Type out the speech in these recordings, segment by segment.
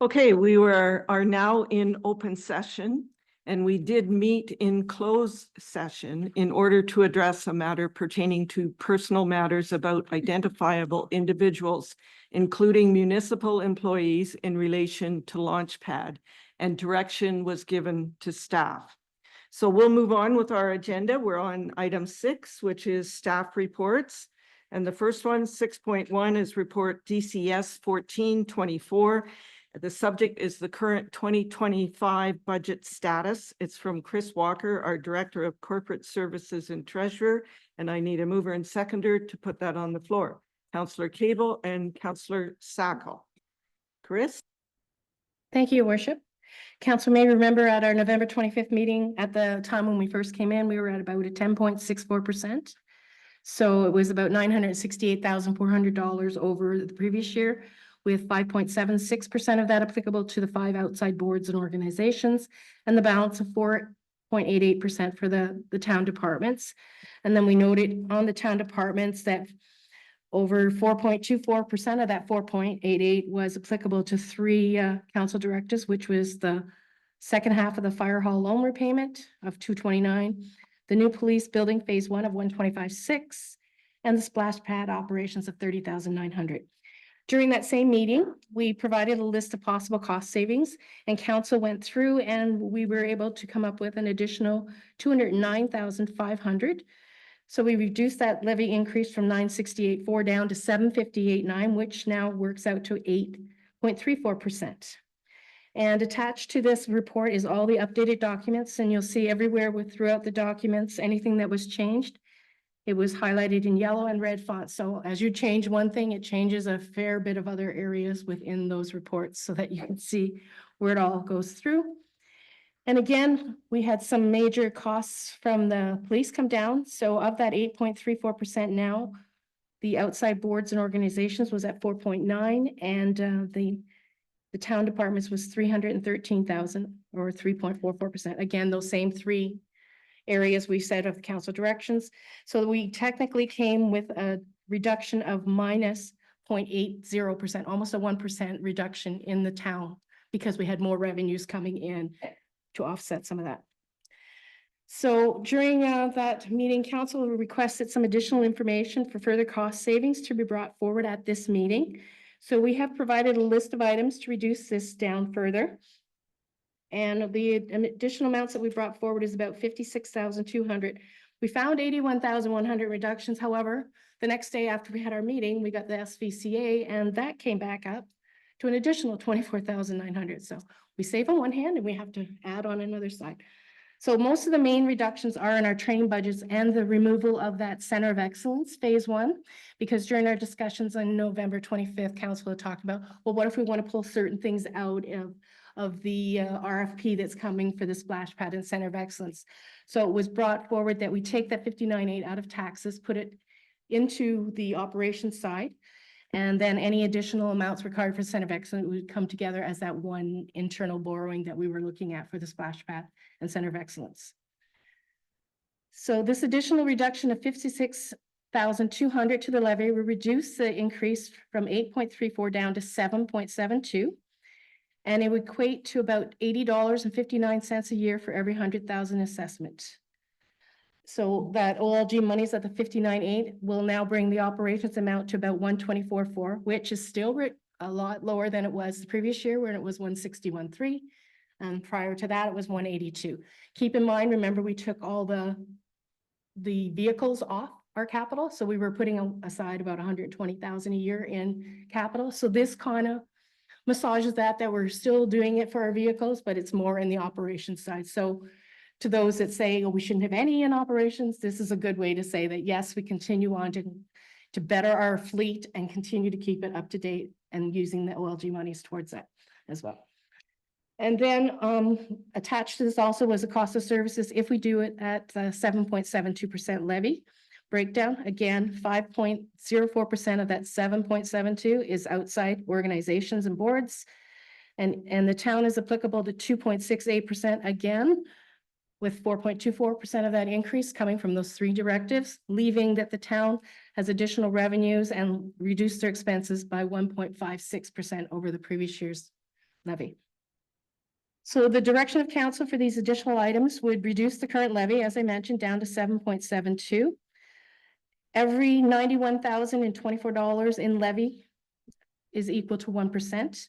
Okay, we are now in open session, and we did meet in closed session in order to address a matter pertaining to personal matters about identifiable individuals, including municipal employees in relation to Launchpad, and direction was given to staff. So we'll move on with our agenda. We're on item 6, which is staff reports. And the first one, 6.1, is report DCS 1424. The subject is the current 2025 budget status. It's from Chris Walker, our Director of Corporate Services and Treasurer, and I need a mover and seconder to put that on the floor. Councillor Cable and Councillor Sacco. Chris? Thank you, Your Worship. Council may remember at our November 25th meeting, at the time when we first came in, we were at about a 10.64%. So it was about $968,400 over the previous year, with 5.76% of that applicable to the 5 outside boards and organizations, and the balance of 4.88% for the town departments. And then we noted on the town departments that over 4.24% of that 4.88 was applicable to 3 council directives, which was the second half of the fire hall loan repayment of $229, the new police building phase 1 of $125,600, and the splash pad operations of $30,900. During that same meeting, we provided a list of possible cost savings, and council went through and we were able to come up with an additional $209,500. So we reduced that levy increase from $968,400 down to $758,900, which now works out to 8.34%. And attached to this report is all the updated documents, and you'll see everywhere throughout the documents, anything that was changed, it was highlighted in yellow and red font. So as you change one thing, it changes a fair bit of other areas within those reports so that you can see where it all goes through. And again, we had some major costs from the police come down. So of that 8.34% now, the outside boards and organizations was at 4.9%, and the town departments was $313,000 or 3.44%. Again, those same 3 areas we said of council directions. So we technically came with a reduction of minus 0.80%, almost a 1% reduction in the town, because we had more revenues coming in to offset some of that. So during that meeting, council requested some additional information for further cost savings to be brought forward at this meeting. So we have provided a list of items to reduce this down further. And the additional amounts that we brought forward is about $56,200. We found 81,100 reductions. However, the next day after we had our meeting, we got the SVCA, and that came back up to an additional 24,900. So we save on one hand and we have to add on another side. So most of the main reductions are in our training budgets and the removal of that Center of Excellence phase 1, because during our discussions on November 25th, council had talked about, well, what if we want to pull certain things out of the RFP that's coming for the splash pad and Center of Excellence. So it was brought forward that we take that 59.8 out of taxes, put it into the operations side, and then any additional amounts required for Center of Excellence would come together as that one internal borrowing that we were looking at for the splash pad and Center of Excellence. So this additional reduction of $56,200 to the levy will reduce the increase from 8.34 down to 7.72. And it would equate to about $80.59 a year for every 100,000 assessment. So that OLG monies at the 59.8 will now bring the operations amount to about 124.4, which is still a lot lower than it was the previous year, when it was 161.3. And prior to that, it was 182. Keep in mind, remember, we took all the vehicles off our capital. So we were putting aside about 120,000 a year in capital. So this kind of massages that we're still doing it for our vehicles, but it's more in the operations side. So to those that say, oh, we shouldn't have any in operations, this is a good way to say that, yes, we continue on to better our fleet and continue to keep it up to date and using the OLG monies towards that as well. And then attached to this also was the cost of services if we do it at 7.72% levy. Breakdown, again, 5.04% of that 7.72 is outside organizations and boards. And the town is applicable to 2.68% again, with 4.24% of that increase coming from those 3 directives, leaving that the town has additional revenues and reduced their expenses by 1.56% over the previous year's levy. So the direction of council for these additional items would reduce the current levy, as I mentioned, down to 7.72. Every $91,024 in levy is equal to 1%.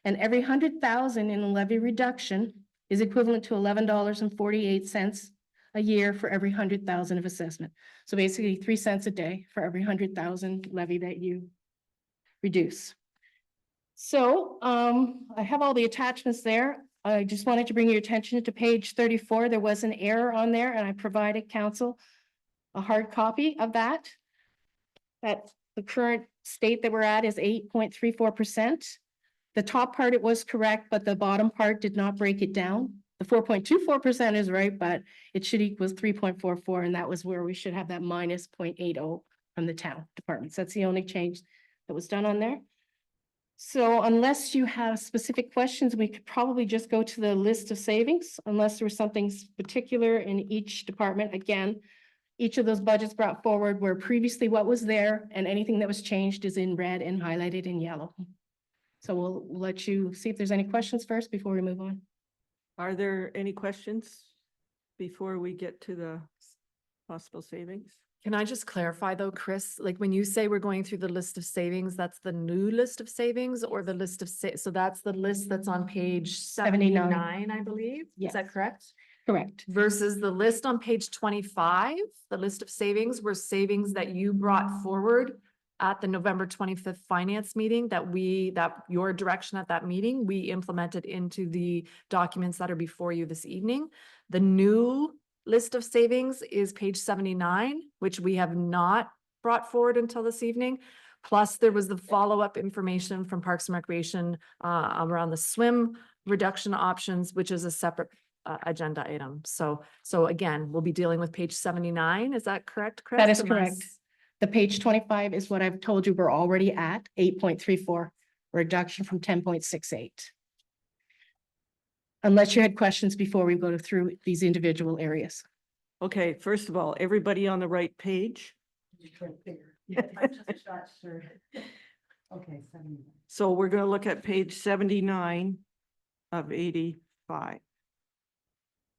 And every 100,000 in levy reduction is equivalent to $11.48 a year for every 100,000 of assessment. So basically 3 cents a day for every 100,000 levy that you reduce. So I have all the attachments there. I just wanted to bring your attention to page 34. There was an error on there and I provided council a hard copy of that. That the current state that we're at is 8.34%. The top part, it was correct, but the bottom part did not break it down. The 4.24% is right, but it should equal 3.44, and that was where we should have that minus 0.80 from the town departments. That's the only change that was done on there. So unless you have specific questions, we could probably just go to the list of savings, unless there was something particular in each department. Again, each of those budgets brought forward were previously what was there, and anything that was changed is in red and highlighted in yellow. So we'll let you see if there's any questions first before we move on. Are there any questions before we get to the possible savings? Can I just clarify though, Chris, like when you say we're going through the list of savings, that's the new list of savings or the list of so that's the list that's on page 79, I believe? Yes. Is that correct? Correct. Versus the list on page 25, the list of savings were savings that you brought forward at the November 25th finance meeting that your direction at that meeting, we implemented into the documents that are before you this evening. The new list of savings is page 79, which we have not brought forward until this evening. Plus there was the follow-up information from Parks and Recreation around the swim reduction options, which is a separate agenda item. So again, we'll be dealing with page 79. Is that correct, Chris? That is correct. The page 25 is what I've told you we're already at, 8.34, reduction from 10.68. Unless you had questions before we go through these individual areas. Okay, first of all, everybody on the right page. Okay. So we're going to look at page 79 of 85.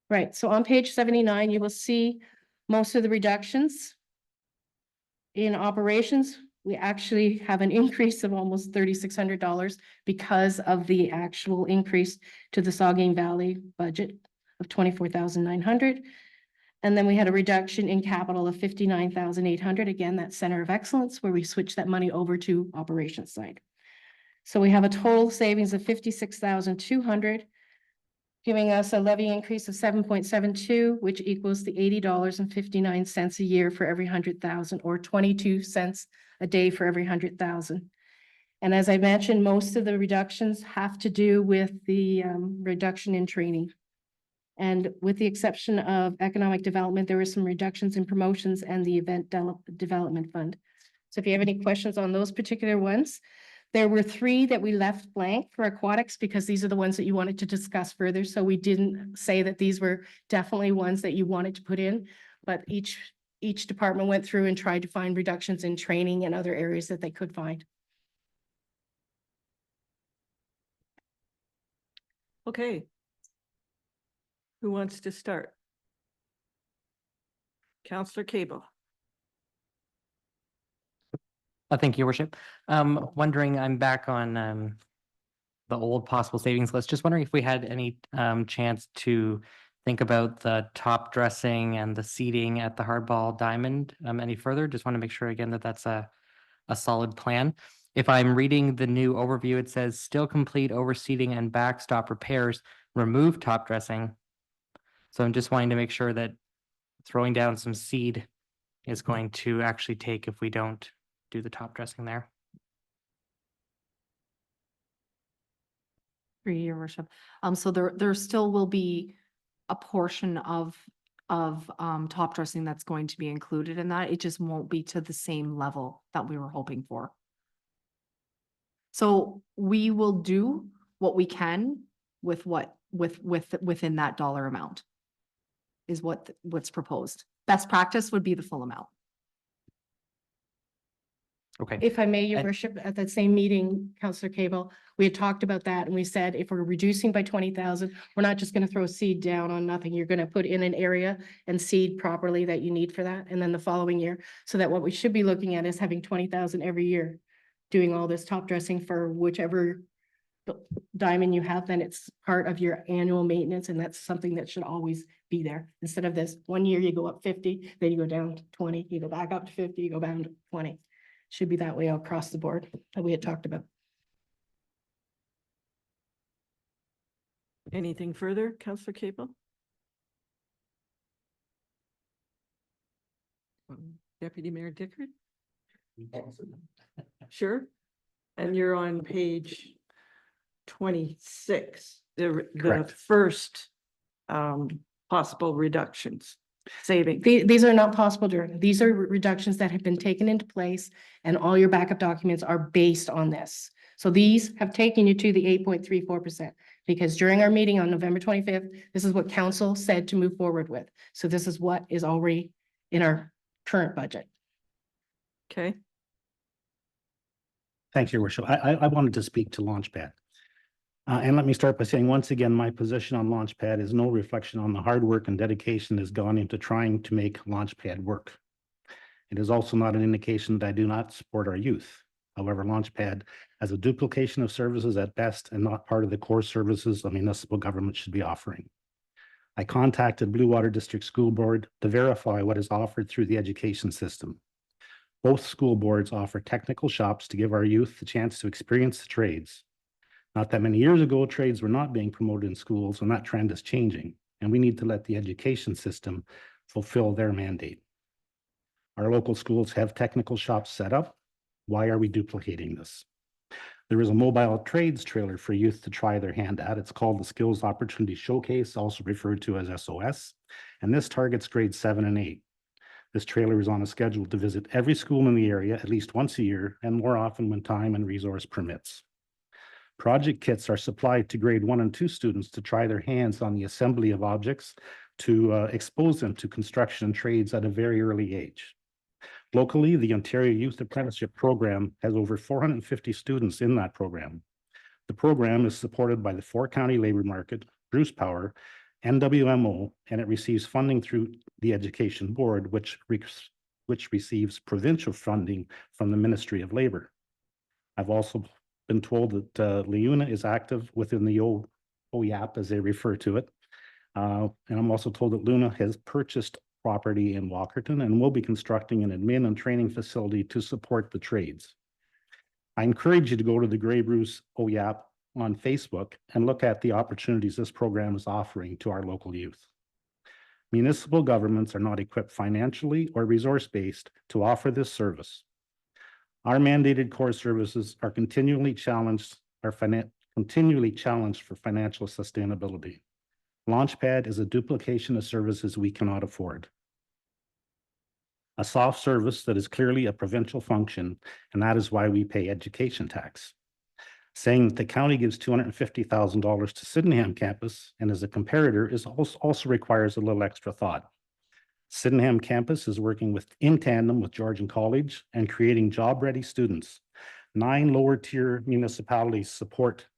Right, so on page 79, you will see most of the reductions. In operations, we actually have an increase of almost $3,600 because of the actual increase to the Saugeen Valley budget of $24,900. And then we had a reduction in capital of $59,800. Again, that Center of Excellence where we switched that money over to operations side. So we have a total savings of $56,200. Giving us a levy increase of 7.72, which equals the $80.59 a year for every 100,000, or 22 cents a day for every 100,000. And as I mentioned, most of the reductions have to do with the reduction in training. And with the exception of economic development, there were some reductions in promotions and the event development fund. So if you have any questions on those particular ones, there were 3 that we left blank for aquatics because these are the ones that you wanted to discuss further. So we didn't say that these were definitely ones that you wanted to put in, but each department went through and tried to find reductions in training and other areas that they could find. Okay. Who wants to start? Councillor Cable. Thank you, Your Worship. Wondering, I'm back on the old possible savings list. Just wondering if we had any chance to think about the top dressing and the seating at the Hardball Diamond any further. Just want to make sure again that that's a solid plan. If I'm reading the new overview, it says still complete overseating and backstop repairs, remove top dressing. So I'm just wanting to make sure that throwing down some seed is going to actually take if we don't do the top dressing there. For Your Worship. So there still will be a portion of top dressing that's going to be included in that. It just won't be to the same level that we were hoping for. So we will do what we can with within that dollar amount is what's proposed. Best practice would be the full amount. Okay. If I may, your And- worship, at that same meeting, Councillor Cable, we had talked about that and we said, if we're reducing by 20,000, we're not just gonna throw seed down on nothing. You're gonna put in an area and seed properly that you need for that. And then the following year, so that what we should be looking at is having 20,000 every year, doing all this top dressing for whichever diamond you have, then it's part of your annual maintenance, and that's something that should always be there. Instead of this, one year you go up 50, then you go down to 20, you go back up to 50, you go down to 20. Should be that way across the board that we had talked about. Anything further, Councillor Capel? Deputy Mayor Dickert? Sure. And you're on page 26, the Correct. first possible reductions, savings. These are not possible during, these are reductions that have been taken into place, and all your backup documents are based on this. So these have taken you to the 8.34%, because during our meeting on November 25th, this is what council said to move forward with. So this is what is already in our current budget. Okay, Thank you, Your Worship. I wanted to speak to Launchpad. And let me start by saying, once again, my position on Launchpad is no reflection on the hard work and dedication that has gone into trying to make Launchpad work. It is also not an indication that I do not support our youth. However, Launchpad has a duplication of services at best and not part of the core services a municipal government should be offering. I contacted Blue Water District School Board to verify what is offered through the education system. Both school boards offer technical shops to give our youth the chance to experience the trades. Not that many years ago, trades were not being promoted in schools, and that trend is changing, and we need to let the education system fulfill their mandate. Our local schools have technical shops set up. Why are we duplicating this? There is a mobile trades trailer for youth to try their hand at. It's called the Skills Opportunity Showcase, also referred to as SOS, and this targets grades 7 and 8. This trailer is on a schedule to visit every school in the area at least once a year, and more often when time and resource permits. Project kits are supplied to grade 1 and 2 students to try their hands on the assembly of objects to expose them to construction and trades at a very early age. Locally, the Ontario Youth Apprenticeship Program has over 450 students in that program. The program is supported by the 4-county labor market, Bruce Power, NWMO, and it receives funding through the Education Board, which receives provincial funding from the Ministry of Labor. I've also been told that LiUNA is active within the OYAP, as they refer to it. And I'm also told that LUNA has purchased property in Walkerton and will be constructing an admin and training facility to support the trades. I encourage you to go to the Grey Bruce OYAP on Facebook and look at the opportunities this program is offering to our local youth. Municipal governments are not equipped financially or resource-based to offer this service. Our mandated core services are continually challenged for financial sustainability. Launchpad is a duplication of services we cannot afford. A soft service that is clearly a provincial function, and that is why we pay education tax. Saying that the county gives $250,000 to Sydenham campus and as a comparator is also requires a little extra thought. Sydenham campus is working in tandem with Georgian College and creating job-ready students. 9 lower-tier municipalities support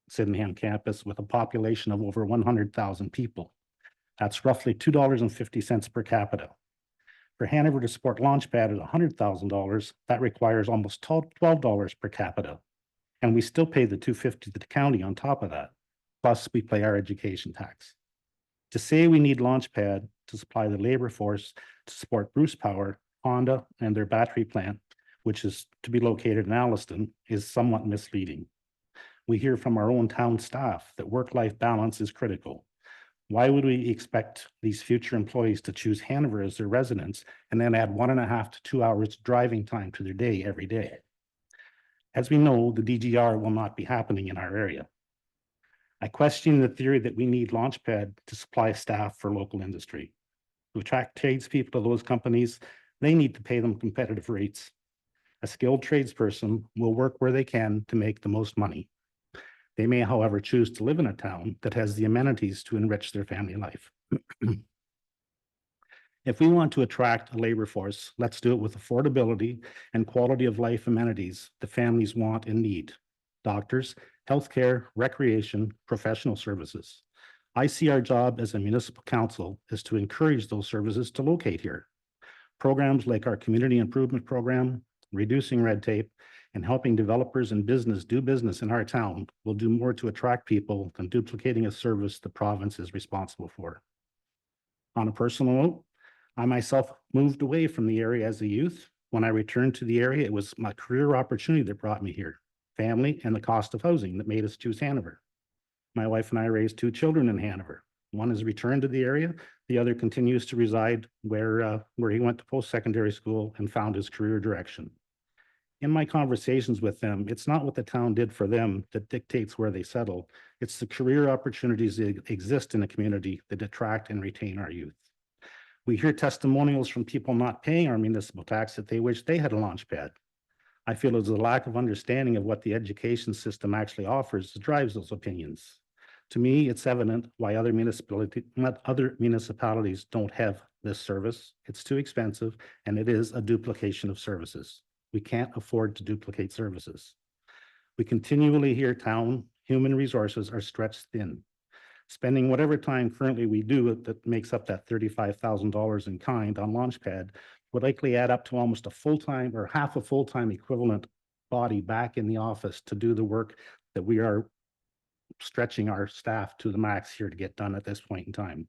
Sydenham campus with a population of over 100,000 people. That's roughly $2.50 per capita. For Hanover to support Launchpad at $100,000, that requires almost $12 per capita. And we still pay the $250 to the county on top of that. Plus, we pay our education tax. To say we need Launchpad to supply the labor force to support Bruce Power, Honda, and their battery plant, which is to be located in Alliston, is somewhat misleading. We hear from our own town staff that work-life balance is critical. Why would we expect these future employees to choose Hanover as their residence and then add 1.5 to 2 hours driving time to their day every day? As we know, the DGR will not be happening in our area. I question the theory that we need Launchpad to supply staff for local industry. To attract tradespeople to those companies, they need to pay them competitive rates. A skilled tradesperson will work where they can to make the most money. They may, however, choose to live in a town that has the amenities to enrich their family life. If we want to attract a labor force, let's do it with affordability and quality of life amenities the families want and need. Doctors, healthcare, recreation, professional services. I see our job as a municipal council is to encourage those services to locate here. Programs like our community improvement program, reducing red tape, and helping developers and business do business in our town will do more to attract people than duplicating a service the province is responsible for. On a personal note, I myself moved away from the area as a youth. When I returned to the area, it was my career opportunity that brought me here, family, and the cost of housing that made us choose Hanover. My wife and I raised 2 children in Hanover. One has returned to the area. The other continues to reside where he went to post-secondary school and found his career direction. In my conversations with them, it's not what the town did for them that dictates where they settle. It's the career opportunities that exist in a community that attract and retain our youth. We hear testimonials from people not paying our municipal tax that they wish they had a launch pad. I feel there's a lack of understanding of what the education system actually offers that drives those opinions. To me, it's evident why other municipalities don't have this service. It's too expensive, and it is a duplication of services. We can't afford to duplicate services. We continually hear town human resources are stretched thin. Spending whatever time currently we do that makes up that $35,000 in kind on Launchpad would likely add up to almost a full-time or half a full-time equivalent body back in the office to do the work that we are stretching our staff to the max here to get done at this point in time.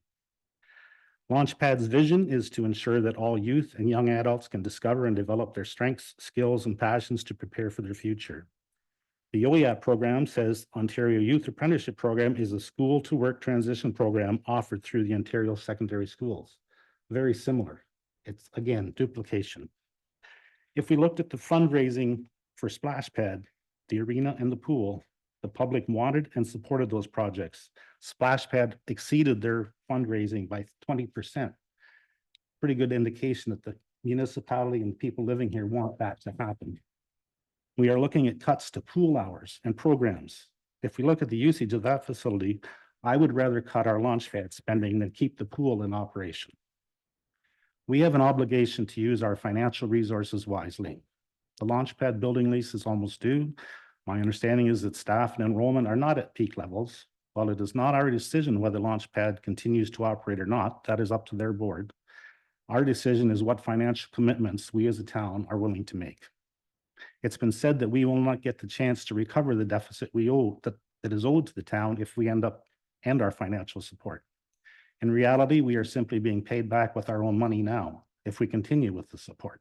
Launchpad's vision is to ensure that all youth and young adults can discover and develop their strengths, skills, and passions to prepare for their future. The OEAP program says Ontario Youth Apprenticeship Program is a school to work transition program offered through the Ontario secondary schools. Very similar. It's again, duplication. If we looked at the fundraising for Splash Pad, the arena and the pool, the public wanted and supported those projects. Splash Pad exceeded their fundraising by 20%. Pretty good indication that the municipality and people living here want that to happen. We are looking at cuts to pool hours and programs. If we look at the usage of that facility, I would rather cut our Launchpad spending than keep the pool in operation. We have an obligation to use our financial resources wisely. The Launchpad building lease is almost due. My understanding is that staff and enrollment are not at peak levels. While it is not our decision whether Launchpad continues to operate or not, that is up to their board. Our decision is what financial commitments we as a town are willing to make. It's been said that we will not get the chance to recover the deficit we owe that is owed to the town if we end our financial support. In reality, we are simply being paid back with our own money now if we continue with the support.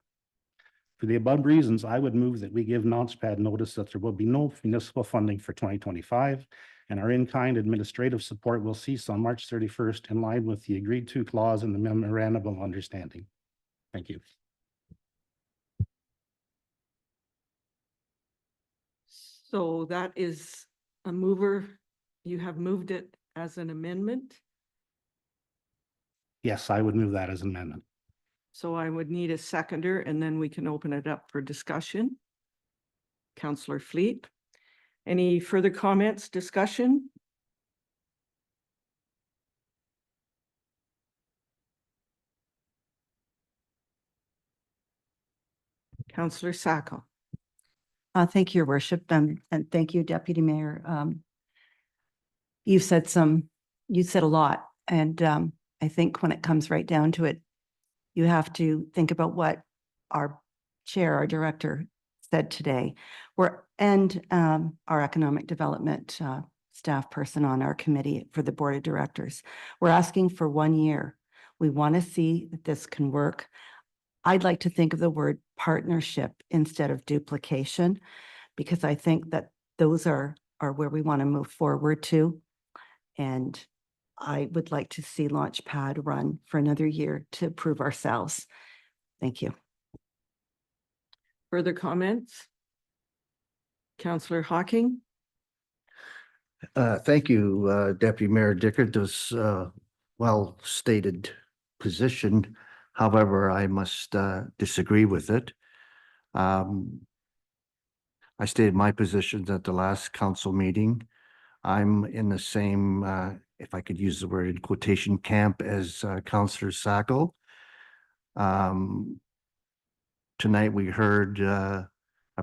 For the above reasons, I would move that we give Launchpad notice that there will be no municipal funding for 2025, and our in-kind administrative support will cease on March 31st in line with the agreed to clause in the memorandum of understanding. Thank you. So that is a mover. You have moved it as an amendment. Yes, I would move that as an amendment. So I would need a seconder and then we can open it up for discussion. Councillor Fleet, any further comments, discussion? Councillor Sacco. Thank you, Your Worship, and thank you, Deputy Mayor. You said a lot, and I think when it comes right down to it, you have to think about what our chair, our director said today. And our economic development staff person on our committee for the board of directors. We're asking for 1 year. We want to see that this can work. I'd like to think of the word partnership instead of duplication, because I think that those are where we want to move forward to. And I would like to see Launchpad run for another year to prove ourselves. Thank you. Further comments? Councillor Hocking. Thank you, Deputy Mayor Dickert. This well-stated position. However, I must disagree with it. I stated my positions at the last council meeting. I'm in the same, if I could use the word in quotation, camp as Councillor Sacco. Tonight, we heard a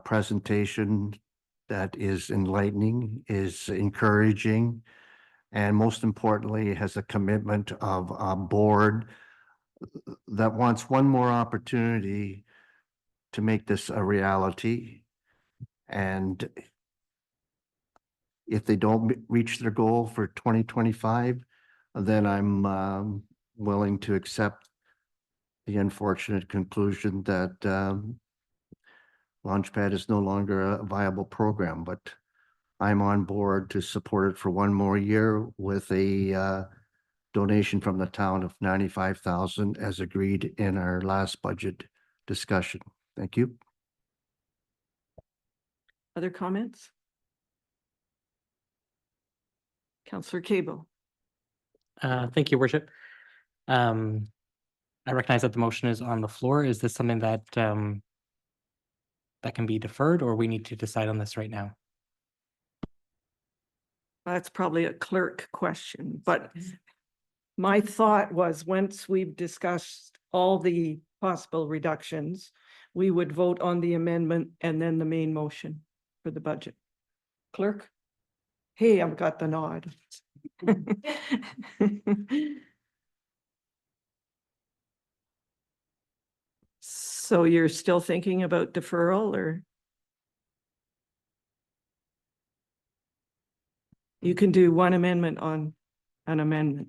presentation that is enlightening, is encouraging, and most importantly, has a commitment of a board that wants one more opportunity to make this a reality. And if they don't reach their goal for 2025, then I'm willing to accept the unfortunate conclusion that Launchpad is no longer a viable program, but I'm on board to support it for one more year with a donation from the town of 95,000 as agreed in our last budget discussion. Thank you. Other comments? Counselor Cable. Thank you, Worship. I recognize that the motion is on the floor. Is this something that that can be deferred, or we need to decide on this right now? That's probably a clerk question, but my thought was once we've discussed all the possible reductions, we would vote on the amendment and then the main motion for the budget. Clerk? Hey, I've got the nod. So you're still thinking about deferral, or? You can do one amendment on an amendment.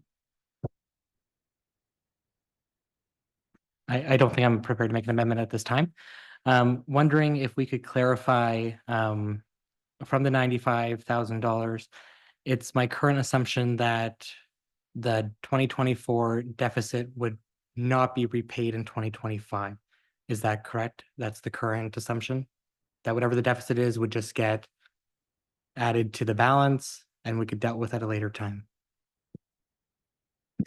I don't think I'm prepared to make an amendment at this time. Wondering if we could clarify from the $95,000. It's my current assumption that the 2024 deficit would not be repaid in 2025. Is that correct? That's the current assumption? That whatever the deficit is would just get added to the balance and we could deal with at a later time.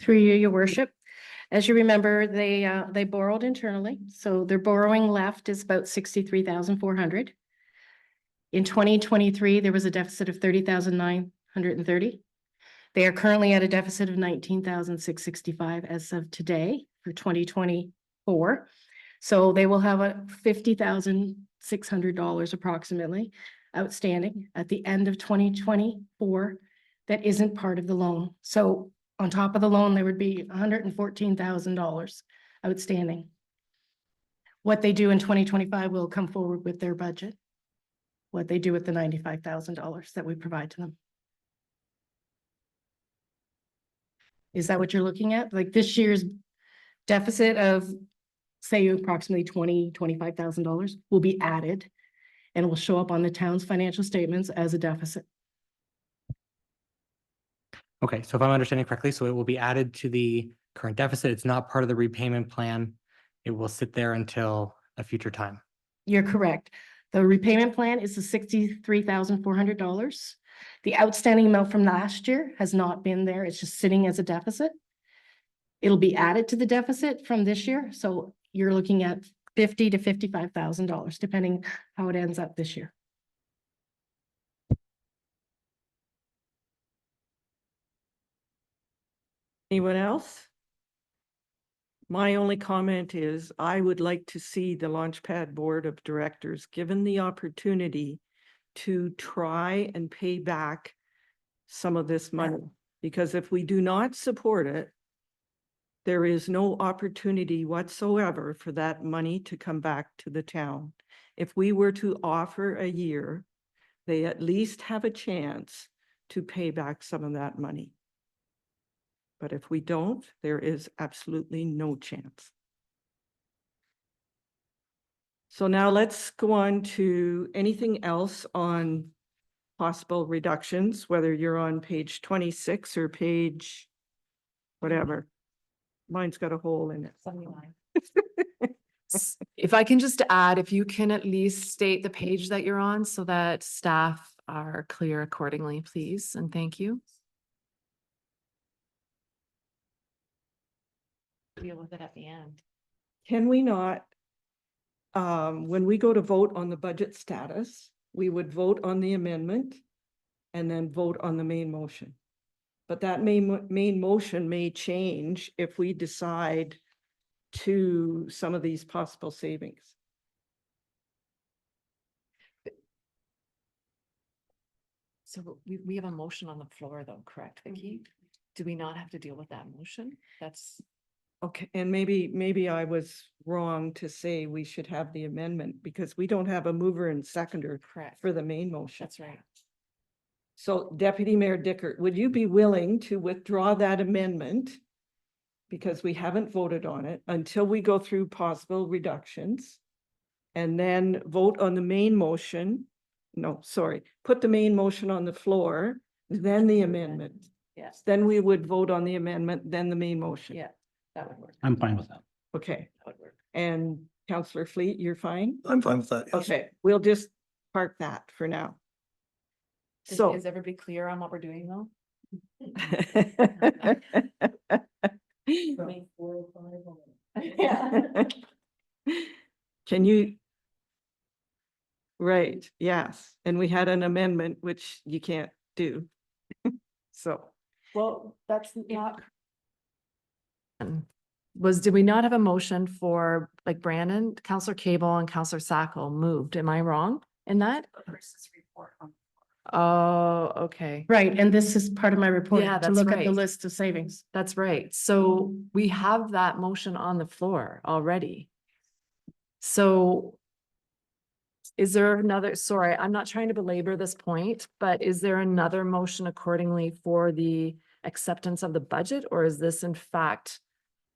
Through you, your worship. As you remember, they borrowed internally, so their borrowing left is about 63,400. In 2023, there was a deficit of 30,930. They are currently at a deficit of 19,665 as of today for 2024. So they will have a $50,600 approximately outstanding at the end of 2024 that isn't part of the loan. So on top of the loan, there would be $114,000 outstanding. What they do in 2025 will come forward with their budget. What they do with the $95,000 that we provide to them. Is that what you're looking at? Like this year's deficit of, say, approximately $25,000 will be added and will show up on the town's financial statements as a deficit. Okay, so if I'm understanding correctly, so it will be added to the current deficit. It's not part of the repayment plan. It will sit there until a future time. You're correct. The repayment plan is the $63,400. The outstanding amount from last year has not been there. It's just sitting as a deficit. It'll be added to the deficit from this year. So you're looking at $50,000 to $55,000, depending how it ends up this year. Anyone else? My only comment is I would like to see the Launchpad Board of Directors given the opportunity to try and pay back some of this money. Because if we do not support it, there is no opportunity whatsoever for that money to come back to the town. If we were to offer a year, they at least have a chance to pay back some of that money. But if we don't, there is absolutely no chance. So now let's go on to anything else on possible reductions, whether you're on page 26 or page whatever. Mine's got a hole in it. 79. If I can just add, if you can at least state the page that you're on so that staff are clear accordingly, please, and thank you. Deal with it at the end. Can we not, when we go to vote on the budget status, we would vote on the amendment and then vote on the main motion. But that main motion may change if we decide to some of these possible savings. So we have a motion on the floor though, correct, Vicky? Do we not have to deal with that motion? That's, Okay, and maybe I was wrong to say we should have the amendment because we don't have a mover and seconder correct. for the main motion. That's right. So Deputy Mayor Dickert, would you be willing to withdraw that amendment? Because we haven't voted on it until we go through possible reductions. And then vote on the main motion. No, sorry, put the main motion on the floor, then the amendment. Yes, Then we would vote on the amendment, then the main motion. yeah, that would work. I'm fine with that. Okay, That would work. and Councillor Fleet, you're fine? I'm fine with that. yes. Okay, we'll just park that for now. So. Is everybody clear on what we're doing though? Can you? Right, yes, and we had an amendment which you can't do. So. Well, that's not. Did we not have a motion for like Brandon, Counselor Cable and Counselor Sacco moved? Am I wrong in that? Oh, okay. Right, and this is part of my report, Yeah, to that's look at the right. list of savings. That's right. So we have that motion on the floor already. So is there another, sorry, I'm not trying to belabor this point, but is there another motion accordingly for the acceptance of the budget, or is this in fact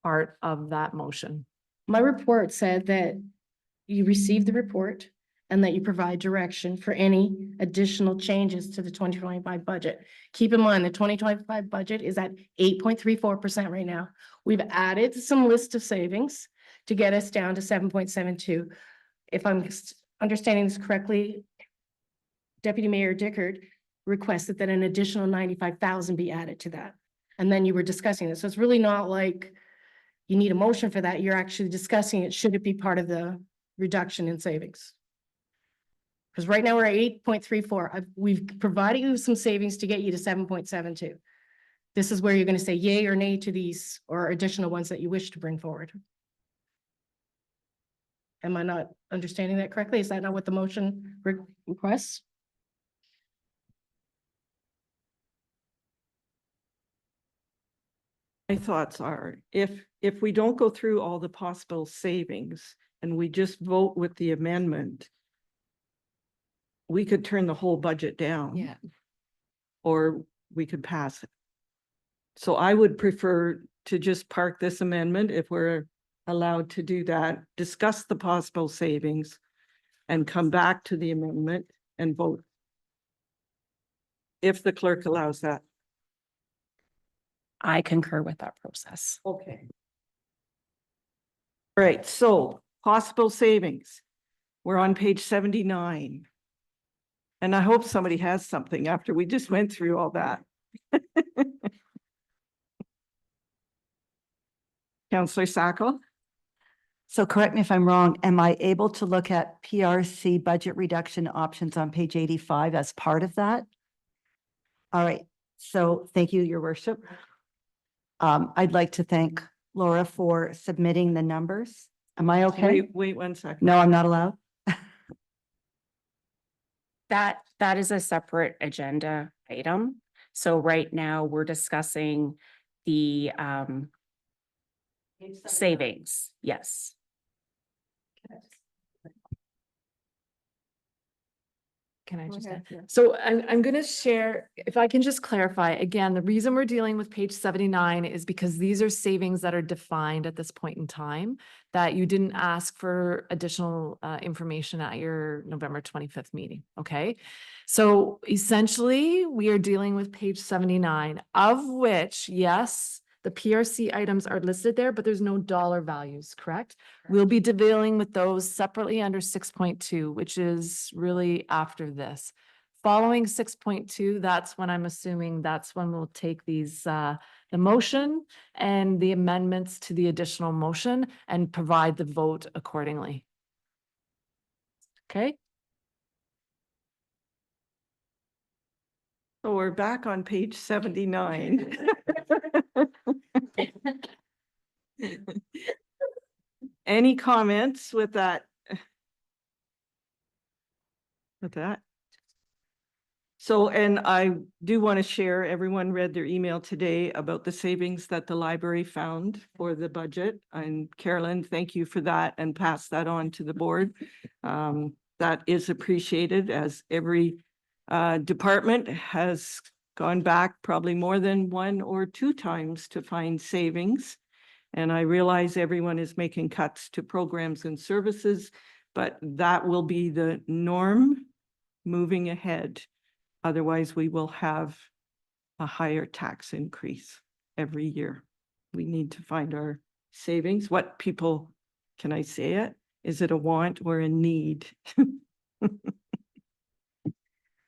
part of that motion? My report said that you received the report and that you provide direction for any additional changes to the 2025 budget. Keep in mind, the 2025 budget is at 8.34% right now. We've added some list of savings to get us down to 7.72. If I'm understanding this correctly, Deputy Mayor Dickert requested that an additional 95,000 be added to that. And then you were discussing this. So it's really not like you need a motion for that. You're actually discussing it. Should it be part of the reduction in savings? Because right now we're at 8.34. We've provided you some savings to get you to 7.72. This is where you're going to say yay or nay to these or additional ones that you wish to bring forward. Am I not understanding that correctly? Is that not what the motion requests? My thoughts are, if we don't go through all the possible savings and we just vote with the amendment, we could turn the whole budget down. Yeah. Or we could pass it. So I would prefer to just park this amendment if we're allowed to do that, discuss the possible savings and come back to the amendment and vote. If the clerk allows that. I concur with that process. Okay. All right, so possible savings. We're on page 79. And I hope somebody has something after we just went through all that. Councillor Sacco? So correct me if I'm wrong, am I able to look at PRC budget reduction options on page 85 as part of that? All right, so thank you, Your Worship. I'd like to thank Laura for submitting the numbers. Am I okay? Wait 1 second. No, I'm not allowed. That is a separate agenda item. So right now we're discussing the savings. Yes. Can I Go just ahead, add? yeah. So I'm gonna share, if I can just clarify, again, the reason we're dealing with page 79 is because these are savings that are defined at this point in time, that you didn't ask for additional information at your November 25th meeting, okay? So essentially, we are dealing with page 79, of which, yes, the PRC items are listed there, but there's no dollar values, correct? We'll be dealing with those separately under 6.2, which is really after this. Following 6.2, that's when I'm assuming that's when we'll take these, the motion and the amendments to the additional motion and provide the vote accordingly. Okay? So we're back on page 79. any comments with that? With that? So, and I do want to share, everyone read their email today about the savings that the library found for the budget. And Carolyn, thank you for that and pass that on to the board. That is appreciated, as every department has gone back probably more than 1 or 2 times to find savings. And I realize everyone is making cuts to programs and services, but that will be the norm moving ahead. Otherwise, we will have a higher tax increase every year. We need to find our savings. What people, can I say it? Is it a want or a need?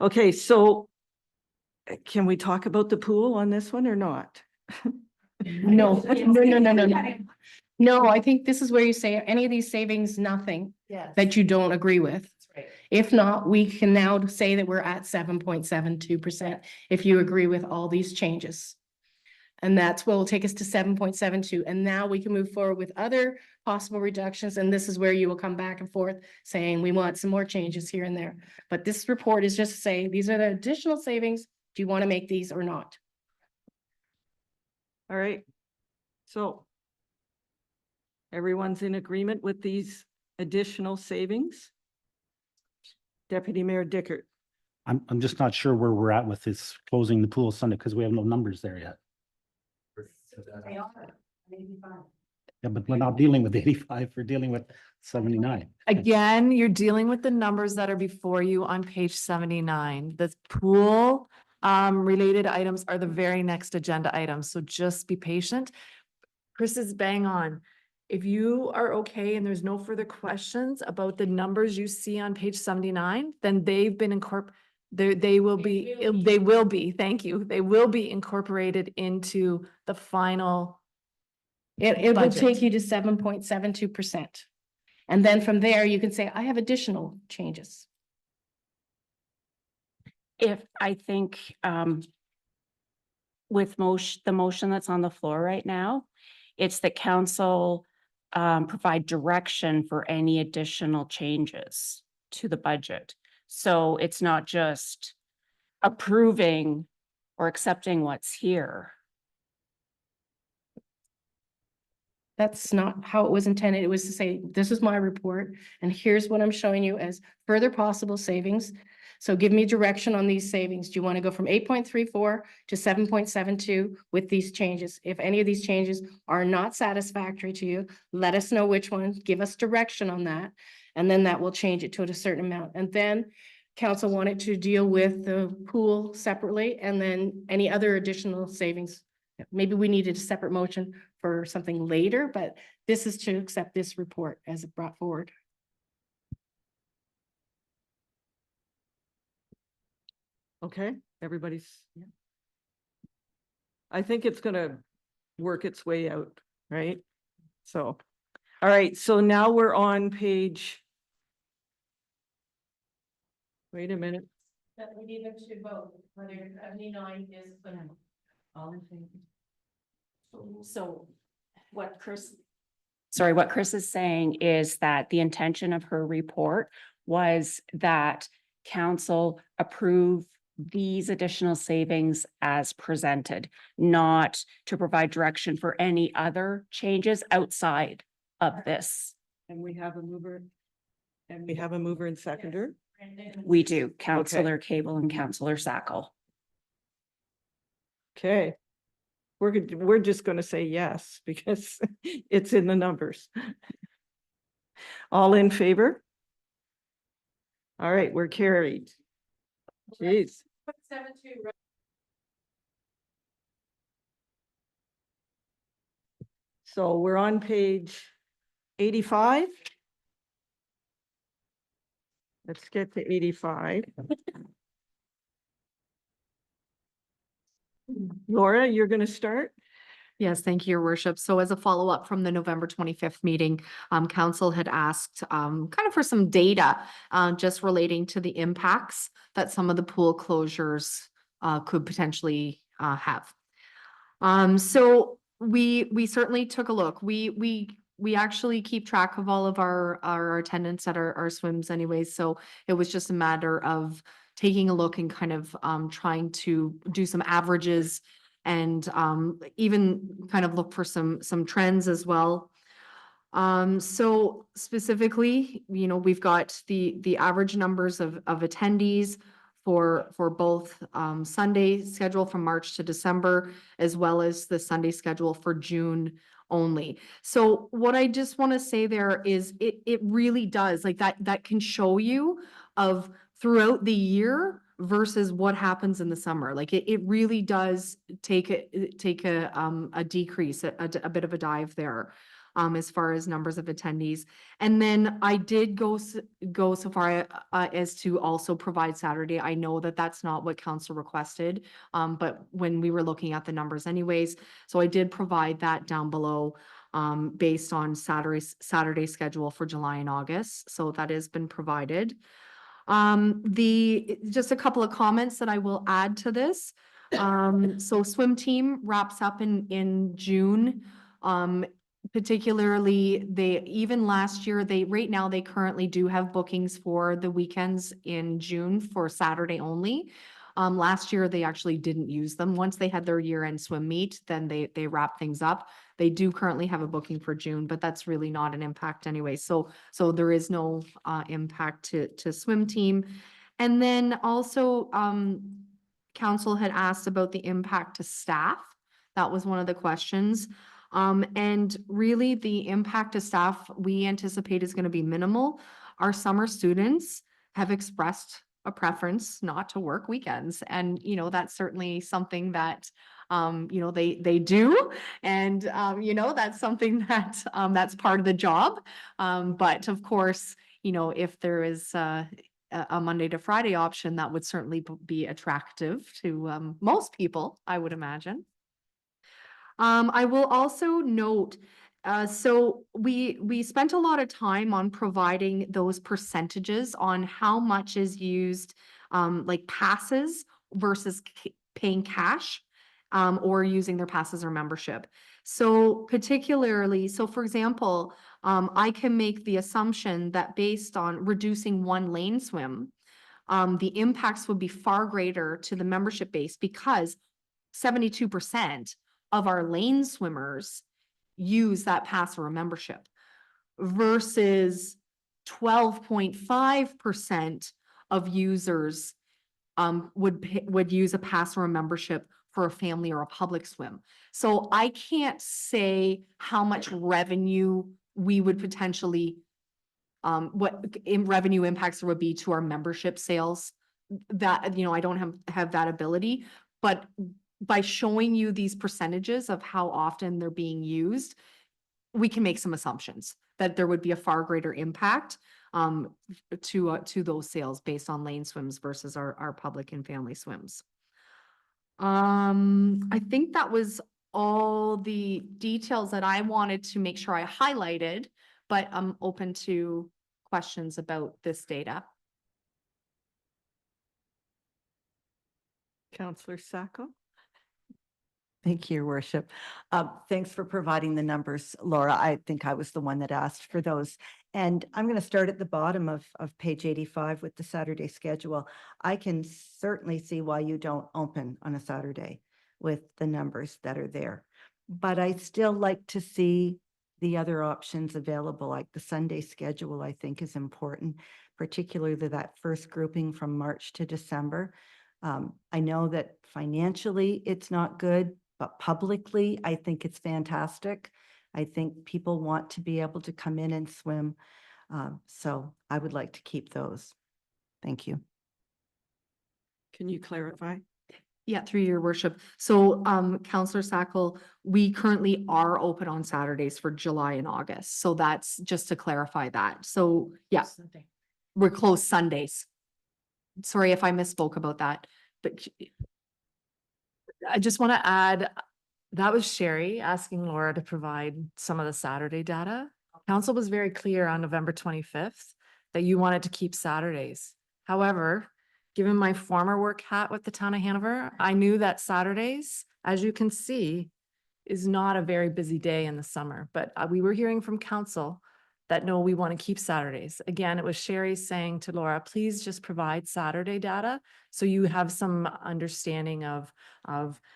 Okay, so can we talk about the pool on this one or not? No, no. No, I think this is where you say any of these savings, nothing Yes. that you don't agree with. If not, we can now say that we're at 7.72% if you agree with all these changes. And that's what will take us to 7.72. And now we can move forward with other possible reductions. And this is where you will come back and forth saying, we want some more changes here and there. But this report is just to say, these are the additional savings. Do you want to make these or not? All right. So everyone's in agreement with these additional savings? Deputy Mayor Dickert. I'm just not sure where we're at with this closing the pool Sunday because we have no numbers there yet. Yeah, but we're not dealing with 85, we're dealing with 79. Again, you're dealing with the numbers that are before you on page 79. The pool related items are the very next agenda items, so just be patient. Chris is bang on. If you are okay and there's no further questions about the numbers you see on page 79, then they've been they will be, thank you. They will be incorporated into the final. It would Budget. take you to 7.72%. And then from there, you can say, I have additional changes. If I think, with the motion that's on the floor right now, it's that council provide direction for any additional changes to the budget. So it's not just approving or accepting what's here. That's not how it was intended. It was to say, this is my report, and here's what I'm showing you as further possible savings. So give me direction on these savings. Do you want to go from 8.34 to 7.72 with these changes? If any of these changes are not satisfactory to you, let us know which one, give us direction on that. And then that will change it to a certain amount. And then council wanted to deal with the pool separately and then any other additional savings. Maybe we needed a separate motion for something later, but this is to accept this report as it brought forward. Okay, everybody's. I think it's gonna work its way out, right? So, all right, so now we're on page. Wait a minute. That we need them to vote whether 79 is all in favor. So what Chris is saying is that the intention of her report was that council approve these additional savings as presented, not to provide direction for any other changes outside of this. And we have a mover. And we have a mover and seconder. We do, Councillor Cable and Councillor Sacco. Okay. We're just gonna say yes, because it's in the numbers. All in favor? All right, we're carried. Jeez. So we're on page 85. Let's get to 85. Laura, you're going to start? Yes, thank you, Your Worship. So as a follow-up from the November 25th meeting, council had asked kind of for some data just relating to the impacts that some of the pool closures could potentially have. So we certainly took a look. We we actually keep track of all of our attendance at our swims anyways. So it was just a matter of taking a look and kind of trying to do some averages and even kind of look for some trends as well. So specifically, we've got the average numbers of attendees for both Sunday schedule from March to December, as well as the Sunday schedule for June only. So what I just want to say there is it really does, like that can show you of throughout the year versus what happens in the summer. Like it really does take a decrease, a bit of a dive there. As far as numbers of attendees. And then I did go so far as to also provide Saturday. I know that that's not what council requested, but when we were looking at the numbers anyways, so I did provide that down below based on Saturday schedule for July and August. So that has been provided. Just a couple of comments that I will add to this. So swim team wraps up in June. Particularly even last year, right now they currently do have bookings for the weekends in June for Saturday only. Last year they actually didn't use them. Once they had their year-end swim meet, then they wrap things up. They do currently have a booking for June, but that's really not an impact anyway. So there is no impact to swim team. And then also council had asked about the impact to staff. That was one of the questions. And really the impact to staff we anticipate is going to be minimal. Our summer students have expressed a preference not to work weekends. And, that's certainly something that, they do. And, that's something that, that's part of the job. But of course, if there is, a Monday to Friday option, that would certainly be attractive to, most people, I would imagine. I will also note, so we spent a lot of time on providing those percentages on how much is used, like passes versus paying cash, or using their passes or membership. So particularly, for example, I can make the assumption that based on reducing one lane swim, the impacts would be far greater to the membership base because 72% of our lane swimmers use that pass or a membership versus 12.5% of users would use a pass or a membership for a family or a public swim. So I can't say how much revenue we would potentially what revenue impacts there would be to our membership sales. That, I don't have that ability, but by showing you these percentages of how often they're being used, we can make some assumptions that there would be a far greater impact to those sales based on lane swims versus our public and family swims. I think that was all the details that I wanted to make sure I highlighted, but I'm open to questions about this data. Councillor Sacco. Thank you, Your Worship. Thanks for providing the numbers, Laura. I think I was the one that asked for those. And I'm going to start at the bottom of page 85 with the Saturday schedule. I can certainly see why you don't open on a Saturday with the numbers that are there. But I still like to see the other options available, like the Sunday schedule, I think is important, particularly that first grouping from March to December. I know that financially it's not good, but publicly, I think it's fantastic. I think people want to be able to come in and swim. So I would like to keep those. Thank you. Can you clarify? Yeah, through your worship. So, Councillor Sackle, we currently are open on Saturdays for July and August. So that's just to clarify that. So, yeah, we're closed Sundays. Sorry if I misspoke about that, but I just want to add, that was Sherry asking Laura to provide some of the Saturday data. Council was very clear on November 25th that you wanted to keep Saturdays. However, given my former work hat with the town of Hanover, I knew that Saturdays, as you can see, is not a very busy day in the summer, but we were hearing from council that no, we want to keep Saturdays. Again, it was Sherry saying to Laura, please just provide Saturday data so you have some understanding of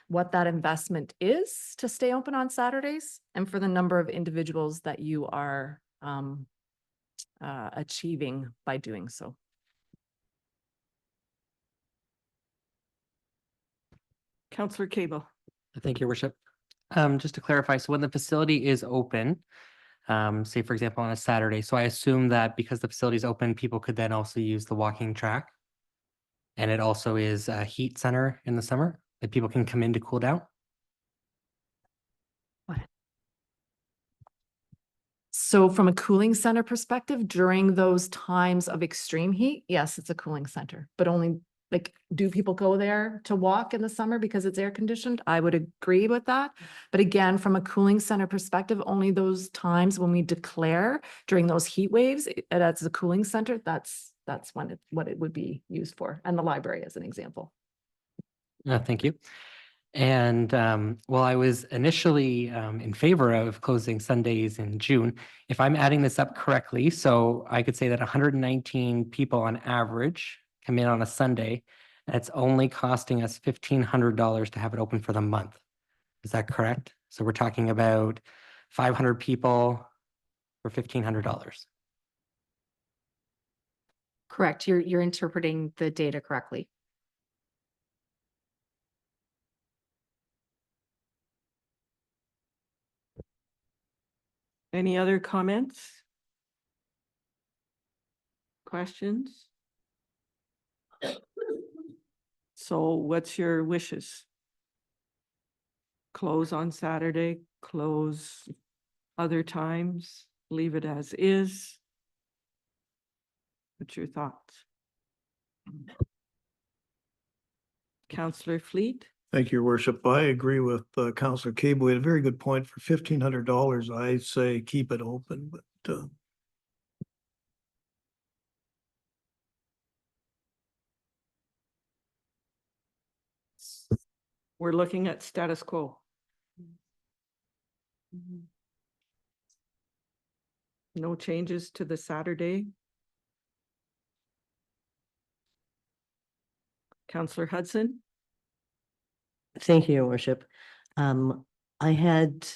what that investment is to stay open on Saturdays and for the number of individuals that you are achieving by doing so. Councillor Cable. Thank you, Your Worship. Just to clarify, so when the facility is open, say for example, on a Saturday, so I assume that because the facility is open, people could then also use the walking track. And it also is a heat center in the summer that people can come in to cool down. So from a cooling center perspective, during those times of extreme heat, yes, it's a cooling center, but only like, do people go there to walk in the summer because it's air conditioned? I would agree with that. But again, from a cooling center perspective, only those times when we declare during those heat waves, that's the cooling center, that's when what it would be used for. And the library as an example. Thank you. And well, I was initially in favor of closing Sundays in June. If I'm adding this up correctly, so I could say that 119 people on average come in on a Sunday. That's only costing us $1,500 to have it open for the month. Is that correct? So we're talking about 500 people for $1,500. Correct. You're interpreting the data correctly. Any other comments? Questions? So what's your wishes? Close on Saturday, close other times, leave it as is? What's your thoughts? Councillor Fleet? Thank you, Your Worship. I agree with Councillor Cable. He had a very good point. For $1,500, I say keep it open, but We're looking at status quo. No changes to the Saturday. Councillor Hudson? Thank you, Your Worship. I had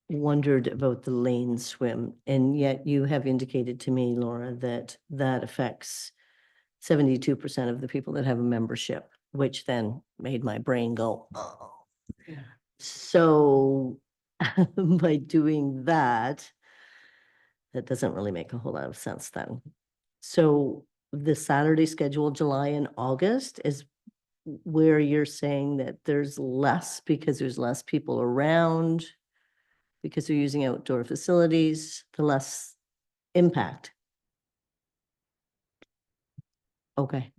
wondered about the lane swim, and yet you have indicated to me, Laura, that that affects 72% of the people that have a membership, which then made my brain go, oh. So by doing that, that doesn't really make a whole lot of sense then. So the Saturday schedule, July and August, is where you're saying that there's less because there's less people around, because they're using outdoor facilities, the less impact. Okay.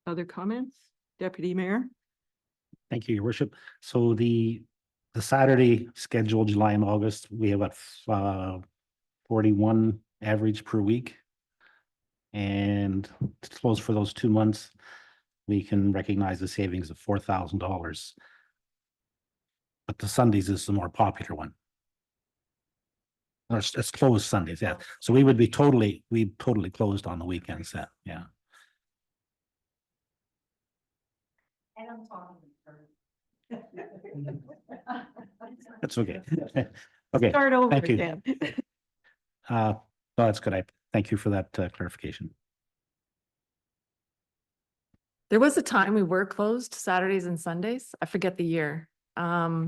Other comments? Deputy Mayor? Thank you, Your Worship. So the Saturday schedule, July and August, we have about 41 average per week. And to close for those 2 months, we can recognize the savings of $4,000. But the Sundays is the more popular one. Or it's closed Sundays, yeah. So we would be totally closed on the weekends, yeah. That's okay. Okay, Start over thank you. again. No, that's good. I thank you for that clarification. There was a time we were closed Saturdays and Sundays. I forget the year. Yeah,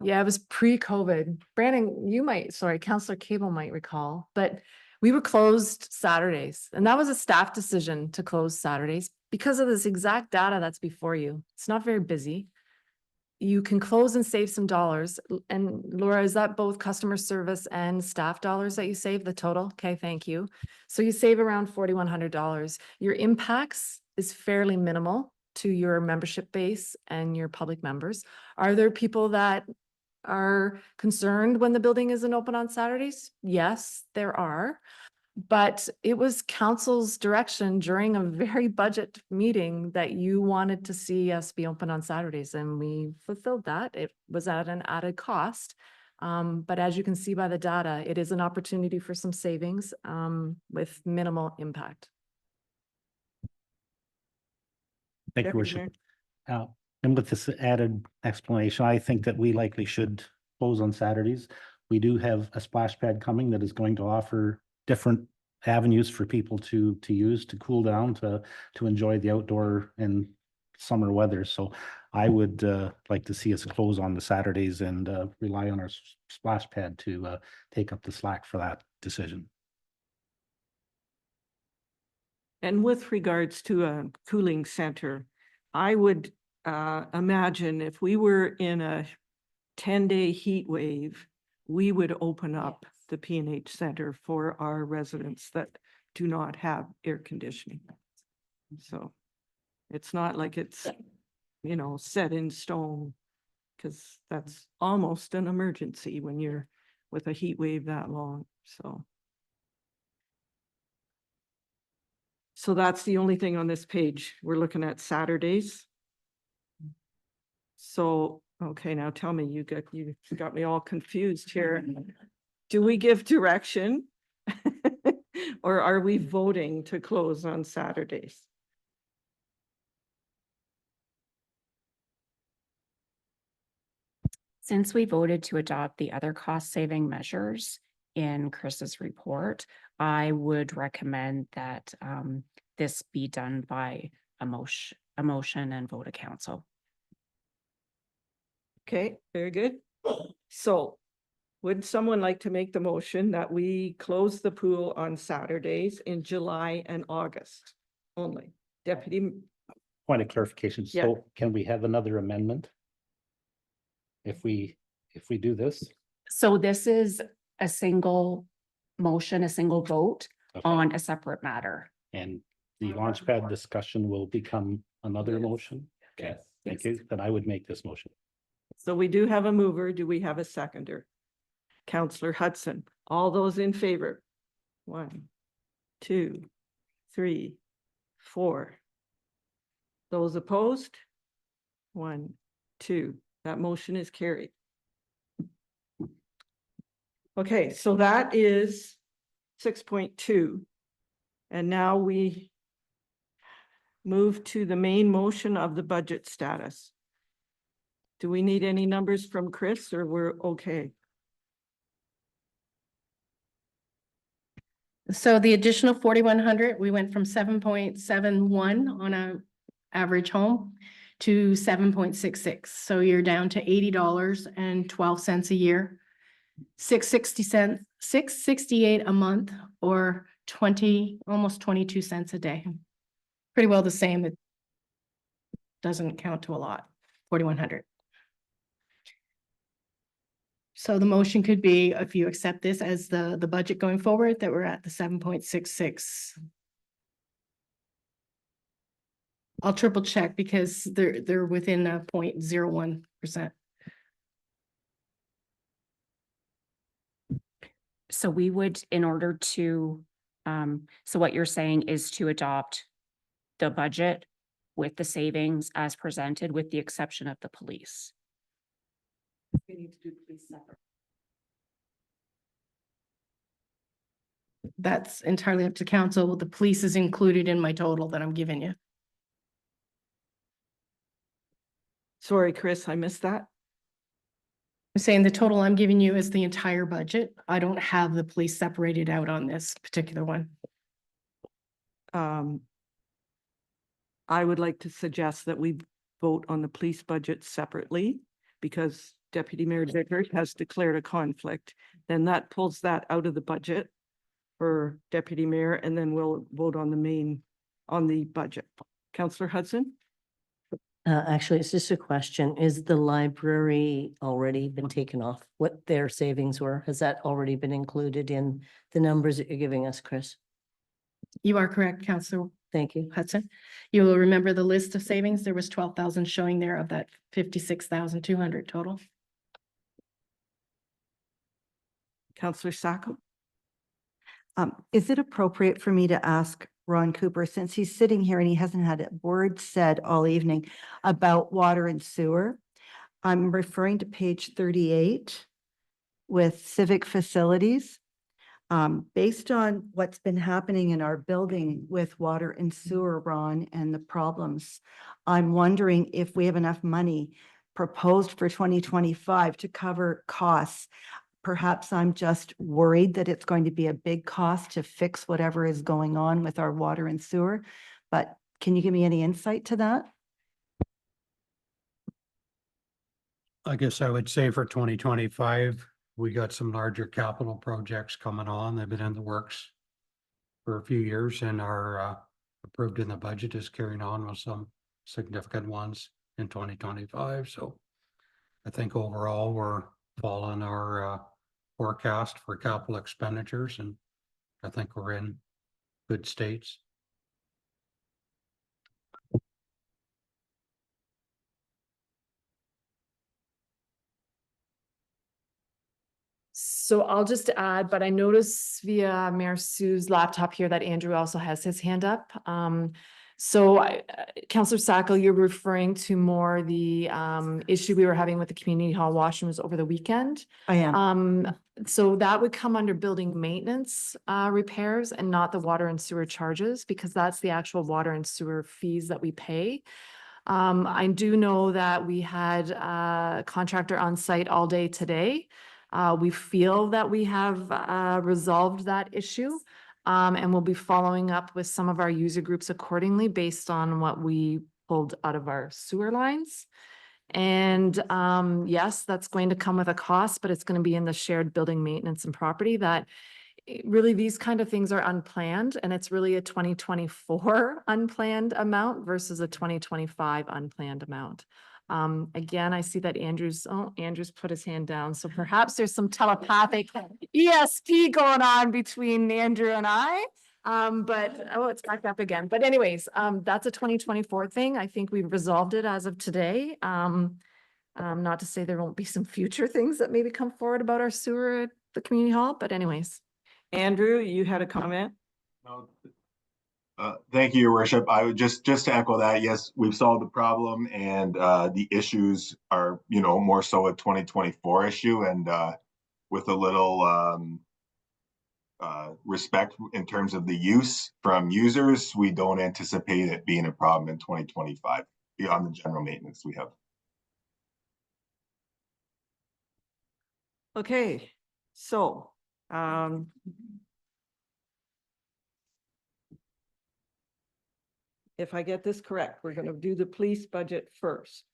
it was pre-COVID. Brandon, Councillor Cable might recall, but we were closed Saturdays. And that was a staff decision to close Saturdays because of this exact data that's before you. It's not very busy. You can close and save some dollars. And Laura, is that both customer service and staff dollars that you save, the total? Okay, thank you. So you save around $4,100. Your impacts is fairly minimal to your membership base and your public members. Are there people that are concerned when the building isn't open on Saturdays? Yes, there are. But it was council's direction during a very budget meeting that you wanted to see us be open on Saturdays, and we fulfilled that. It was at an added cost. But as you can see by the data, it is an opportunity for some savings, with minimal impact. Thank you, Deputy Worship. And with this added explanation, I think that we likely should close on Saturdays. We do have a splash pad coming that is going to offer different avenues for people to use, to cool down, to enjoy the outdoor and summer weather. So I would like to see us close on the Saturdays and rely on our splash pad to take up the slack for that decision. And with regards to a cooling center, I would imagine if we were in a 10-day heat wave, we would open up the P&H Center for our residents that do not have air conditioning. So it's not like it's, you know, set in stone, because that's almost an emergency when you're with a heat wave that long, so. So that's the only thing on this page. We're looking at Saturdays. So, okay, now tell me, you got me all confused here. Do we give direction? Or are we voting to close on Saturdays? Since we voted to adopt the other cost saving measures in Chris's report, I would recommend that this be done by a motion and vote of council. Okay, very good. So would someone like to make the motion that we close the pool on Saturdays in July and August only? Deputy, Point of clarification. Yeah. So can we have another amendment? If we do this? So this is a single motion, a single vote Okay. on a separate matter. And the launchpad discussion will become another motion? Okay, thank you. Then I would make this motion. so we do have a mover. Do we have a seconder? Counselor Hudson, all those in favor? 1, 2, 3, 4. Those opposed? 1, 2. That motion is carried. Okay, so that is 6.2. And now we move to the main motion of the budget status. Do we need any numbers from Chris, or we're okay? So the additional 4,100, we went from 7.71 on a average home to 7.66. So you're down to $80.12 a year. 668 a month, or almost 22 cents a day. Pretty well the same. It doesn't count to a lot, 4,100. So the motion could be, if you accept this as the budget going forward, that we're at the 7.66. I'll triple check because they're within a 0.01%. So we would, in order to, so what you're saying is to adopt the budget with the savings as presented, with the exception of the police. We need to do police separate. That's entirely up to council. The police is included in my total that I'm giving you. Sorry, Chris, I missed that. I'm saying the total I'm giving you is the entire budget. I don't have the police separated out on this particular one. I would like to suggest that we vote on the police budget separately, because Deputy Mayor Dickert has declared a conflict. Then that pulls that out of the budget for Deputy Mayor, and then we'll vote on the budget. Counselor Hudson? Actually, it's just a question. Is the library already been taken off? What their savings were? Has that already been included in the numbers that you're giving us, Chris? You are correct, Councillor Thank you. Hudson. You will remember the list of savings. There was 12,000 showing there of that 56,200 total. Counselor Sacco? Is it appropriate for me to ask Ron Cooper, since he's sitting here and he hasn't had a word said all evening about water and sewer? I'm referring to page 38 with civic facilities. Based on what's been happening in our building with water and sewer, Ron, and the problems, I'm wondering if we have enough money proposed for 2025 to cover costs. Perhaps I'm just worried that it's going to be a big cost to fix whatever is going on with our water and sewer. But can you give me any insight to that? I guess I would say for 2025, we got some larger capital projects coming on. They've been in the works for a few years and are approved in the budget, is carrying on with some significant ones in 2025. So I think overall we're following our forecast for capital expenditures, and I think we're in good states. So I'll just add, but I notice via Mayor Sue's laptop here that Andrew also has his hand up. Councillor Sackel, you're referring to more the issue we were having with the community hall washrooms over the weekend. I am. So that would come under building maintenance repairs and not the water and sewer charges, because that's the actual water and sewer fees that we pay. I do know that we had a contractor on site all day today. We feel that we have resolved that issue, and we'll be following up with some of our user groups accordingly based on what we pulled out of our sewer lines. And yes, that's going to come with a cost, but it's going to be in the shared building maintenance and property that really these kind of things are unplanned, and it's really a 2024 unplanned amount versus a 2025 unplanned amount. Again, I see that Andrew's put his hand down, so perhaps there's some telepathic ESP going on between Andrew and I. It's back up again. But anyways, that's a 2024 thing. I think we've resolved it as of today. Not to say there won't be some future things that maybe come forward about our sewer at the community hall, but anyways. Andrew, you had a comment? Thank you, Your Worship. I would just to echo that, yes, we've solved the problem, and the issues are, more so a 2024 issue, and with a little respect in terms of the use from users, we don't anticipate it being a problem in 2025 beyond the general maintenance we have. Okay, so if I get this correct, we're going to do the police budget first.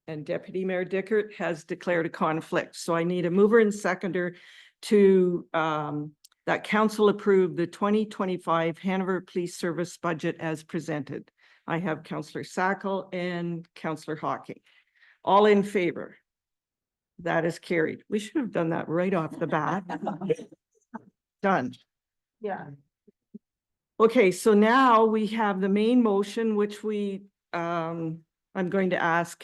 And Deputy Mayor Dickert has declared a conflict. So I need a mover and seconder to that council approve the 2025 Hanover Police Service budget as presented. I have Councillor Sackel and Councillor Hawking. All in favor? That is carried. We should have done that right off the bat. Done. Yeah. Okay, so now we have the main motion, which I'm going to ask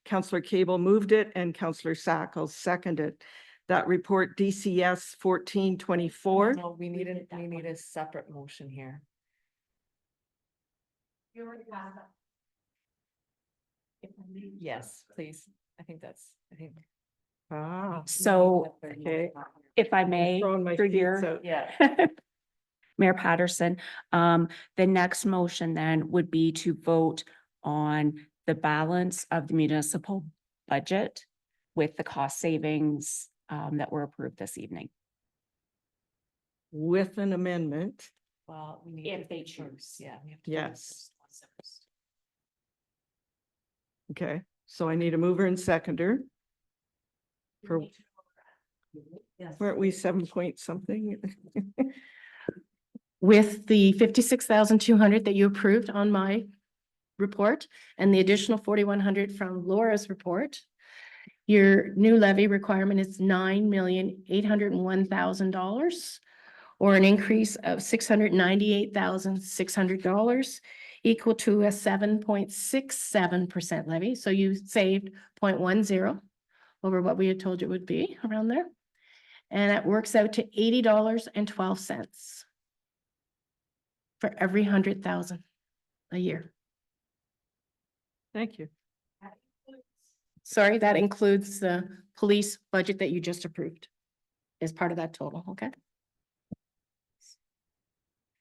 Councillor Cable moved it and Councillor Sackel seconded. That report DCS 1424. No, we need a separate motion here. You already have it. Yes, please. I think. So Okay. if I may, Throwing my through feet your, out. Yeah. Mayor Patterson, the next motion then would be to vote on the balance of the municipal budget with the cost savings that were approved this evening. With an amendment. Well, we need. If they choose. Yeah. We have to do Yes. this first. Okay, so I need a mover and seconder. For, weren't we 7 point something? With the 56,200 that you approved on my report and the additional 4,100 from Laura's report, your new levy requirement is $9,801,000, or an increase of $698,600, equal to a 7.67% levy. So you saved 0.10 over what we had told you it would be around there. And it works out to $80.12 for every 100,000 a year. Thank you. Sorry, that includes the police budget that you just approved as part of that total, okay?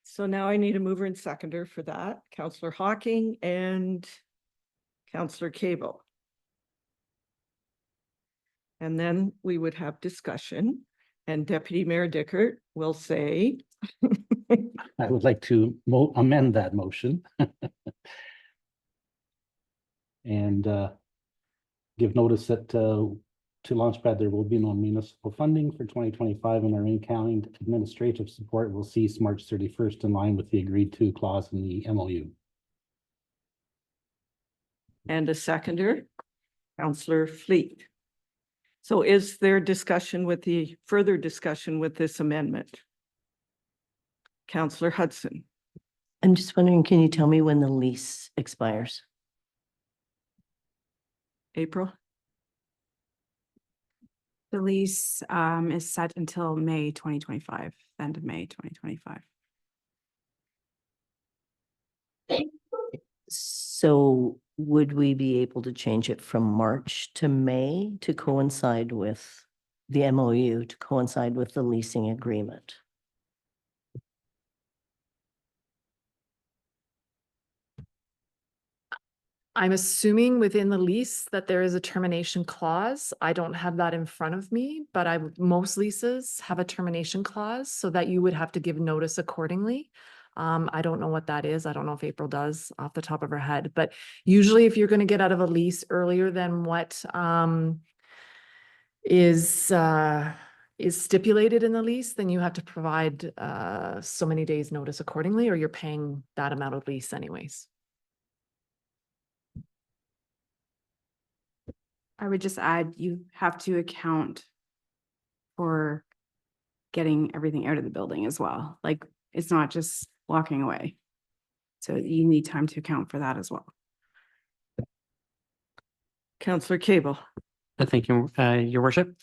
So now I need a mover and seconder for that, Counselor Hawking and Counselor Cable. And then we would have discussion and Deputy Mayor Dickert will say, I would like to amend that motion. And give notice that to Launchpad, there will be no municipal funding for 2025, and our in-county administrative support will cease March 31st in line with the agreed to clause in the MOU. and a seconder, Counselor Fleet. So is there further discussion with this amendment? Counselor Hudson, I'm just wondering, can you tell me when the lease expires? April? The lease is set until May 2025, end of May 2025. So would we be able to change it from March to May to coincide with the MOU, to coincide with the leasing agreement? I'm assuming within the lease that there is a termination clause. I don't have that in front of me, but most leases have a termination clause so that you would have to give notice accordingly. I don't know what that is. I don't know if April does off the top of her head, but usually if you're going to get out of a lease earlier than what is stipulated in the lease, then you have to provide so many days notice accordingly, or you're paying that amount of lease anyways. I would just add, you have to account for getting everything out of the building as well. Like, it's not just walking away. So you need time to account for that as well. Counselor Cable. Thank you, Your Worship.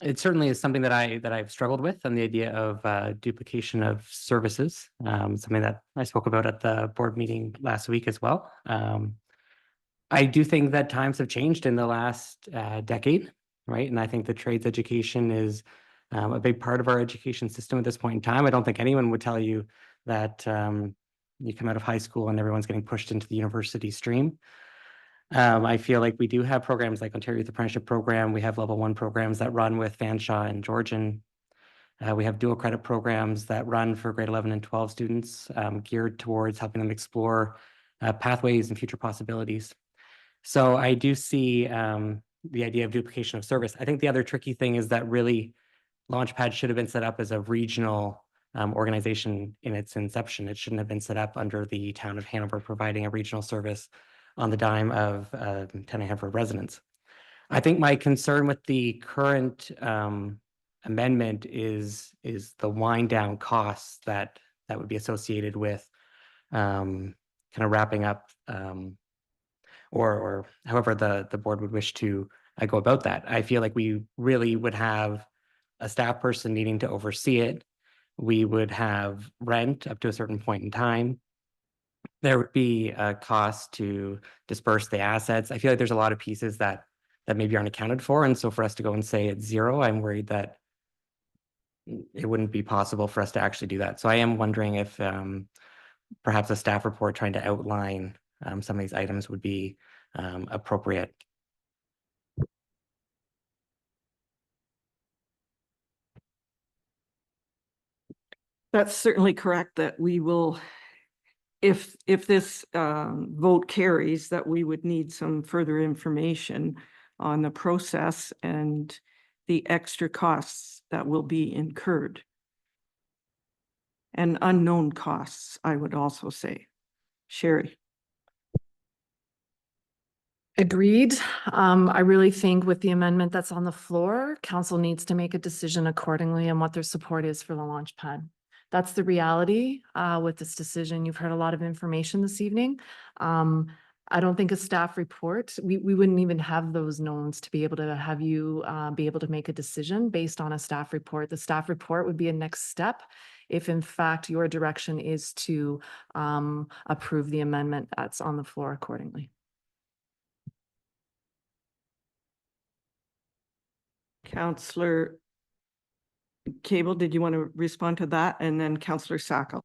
It certainly is something that I've struggled with, and the idea of duplication of services, something that I spoke about at the board meeting last week as well. I do think that times have changed in the last decade, right? And I think the trades education is a big part of our education system at this point in time. I don't think anyone would tell you that you come out of high school and everyone's getting pushed into the university stream. I feel like we do have programs like Ontario Youth Apprenticeship Program. We have level 1 programs that run with Fanshawe and Georgian. We have dual credit programs that run for grade 11 and 12 students, geared towards helping them explore pathways and future possibilities. So I do see the idea of duplication of service. I think the other tricky thing is that really Launchpad should have been set up as a regional organization in its inception. It shouldn't have been set up under the town of Hanover providing a regional service on the dime of town of Hanover residents. I think my concern with the current amendment is the wind down costs that would be associated with kind of wrapping up or however the board would wish to go about that. I feel like we really would have a staff person needing to oversee it. We would have rent up to a certain point in time. There would be a cost to disperse the assets. I feel like there's a lot of pieces that maybe aren't accounted for. And so for us to go and say it's zero, I'm worried that it wouldn't be possible for us to actually do that. So I am wondering if perhaps a staff report trying to outline some of these items would be appropriate. That's certainly correct that we will, if this vote carries, that we would need some further information on the process and the extra costs that will be incurred. And unknown costs, I would also say. Sherry. Agreed. I really think with the amendment that's on the floor, council needs to make a decision accordingly on what their support is for the Launchpad. That's the reality with this decision. You've heard a lot of information this evening. I don't think a staff report, we wouldn't even have those knowns to be able to have you be able to make a decision based on a staff report. The staff report would be a next step if in fact your direction is to approve the amendment that's on the floor accordingly. Counselor Cable, did you want to respond to that? And then Counselor Sacco.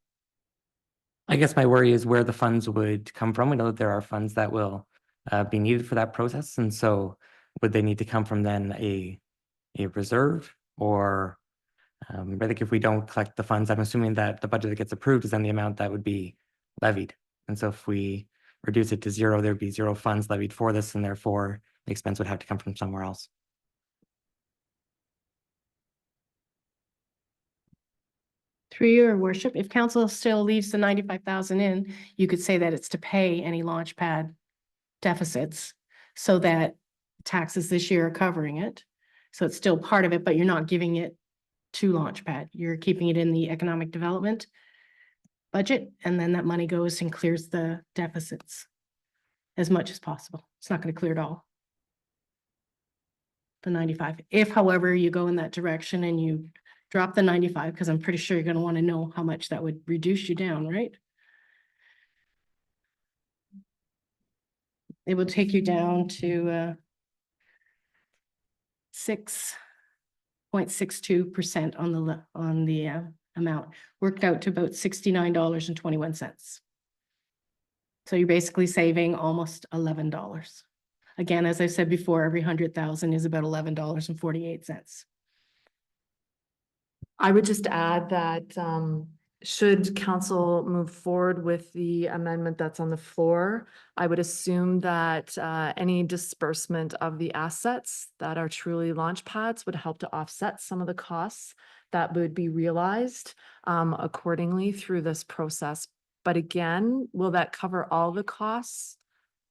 I guess my worry is where the funds would come from. We know that there are funds that will be needed for that process. And so would they need to come from then a reserve or I think if we don't collect the funds, I'm assuming that the budget that gets approved is then the amount that would be levied. And so if we reduce it to zero, there'd be zero funds levied for this, and therefore the expense would have to come from somewhere else. Through your worship, if council still leaves the 95,000 in, you could say that it's to pay any launch pad deficits so that taxes this year are covering it. So it's still part of it, but you're not giving it to launch pad. You're keeping it in the economic development budget, and then that money goes and clears the deficits as much as possible. It's not going to clear it all. The 95. If, however, you go in that direction and you drop the 95, because I'm pretty sure you're going to want to know how much that would reduce you down, right? It will take you down to 6.62% on the amount, worked out to about $69.21. So you're basically saving almost $11. Again, as I said before, every 100,000 is about $11.48. I would just add that should council move forward with the amendment that's on the floor, I would assume that any disbursement of the assets that are truly launch pads would help to offset some of the costs that would be realized accordingly through this process. But again, will that cover all the costs?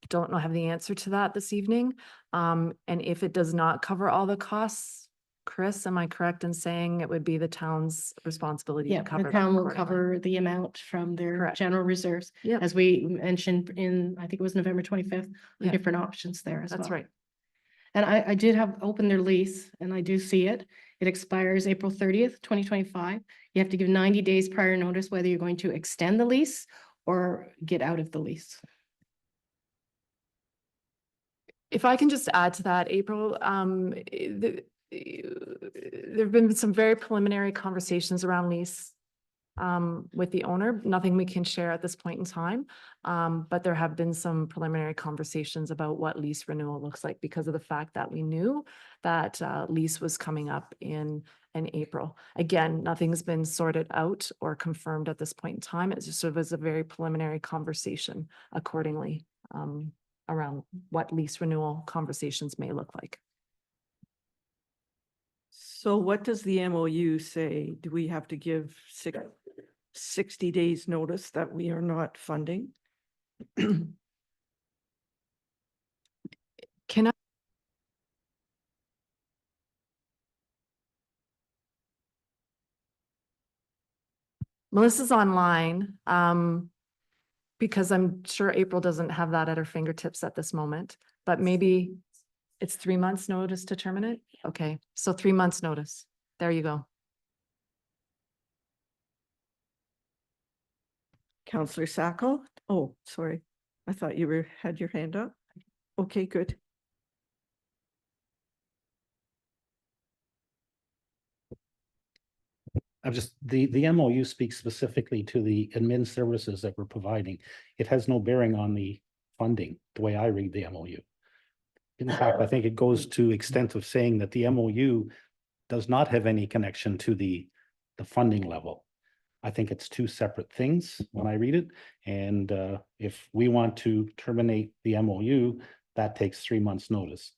Don't know, have the answer to that this evening. And if it does not cover all the costs, Chris, am I correct in saying it would be the town's responsibility Yeah, to cover the that town will accordingly? cover the amount from their Correct. general reserves. Yep. As we mentioned in, I think it was November 25th, the Yep. different options there as well. That's right. And I did have opened their lease and I do see it. It expires April 30th, 2025. You have to give 90 days prior notice whether you're going to extend the lease or get out of the lease. If I can just add to that, April, there've been some very preliminary conversations around lease with the owner. Nothing we can share at this point in time. But there have been some preliminary conversations about what lease renewal looks like because of the fact that we knew that lease was coming up in April. Again, nothing's been sorted out or confirmed at this point in time. It's just sort of as a very preliminary conversation accordingly around what lease renewal conversations may look like. So what does the MOU say? Do we have to give 60 days notice that we are not funding? Can I? Melissa's online, because I'm sure April doesn't have that at her fingertips at this moment, but maybe it's 3 months notice to terminate? Okay, so 3 months notice. There you go. Counselor Sacco? Oh, sorry. I thought you had your hand up. Okay, good. The MOU speaks specifically to the admin services that we're providing. It has no bearing on the funding, the way I read the MOU. In fact, I think it goes to extent of saying that the MOU does not have any connection to the funding level. I think it's two separate things when I read it. And if we want to terminate the MOU, that takes 3 months' notice.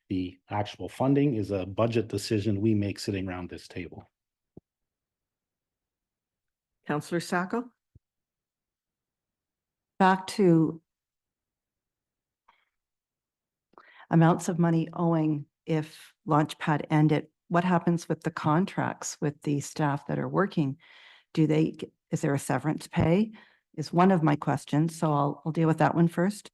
The actual funding is a budget decision we make sitting around this table. Counselor Sacco? Back to amounts of money owing if Launchpad ended. What happens with the contracts with the staff that are working? Is there a severance pay? Is one of my questions. So I'll deal with that one first.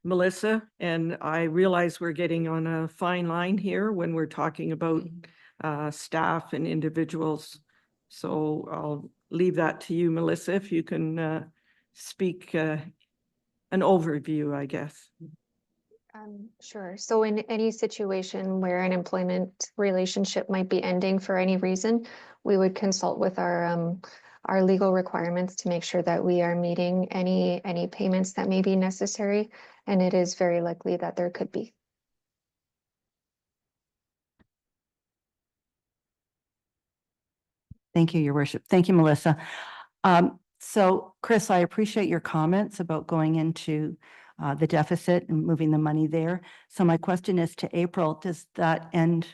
Melissa, and I realize we're getting on a fine line here when we're talking about staff and individuals. So I'll leave that to you, Melissa, if you can speak an overview, I guess. Sure. So in any situation where an employment relationship might be ending for any reason, we would consult with our legal requirements to make sure that we are meeting any payments that may be necessary. And it is very likely that there could be. Thank you, Your Worship. Thank you, Melissa. So Chris, I appreciate your comments about going into the deficit and moving the money there. So my question is to April, does that end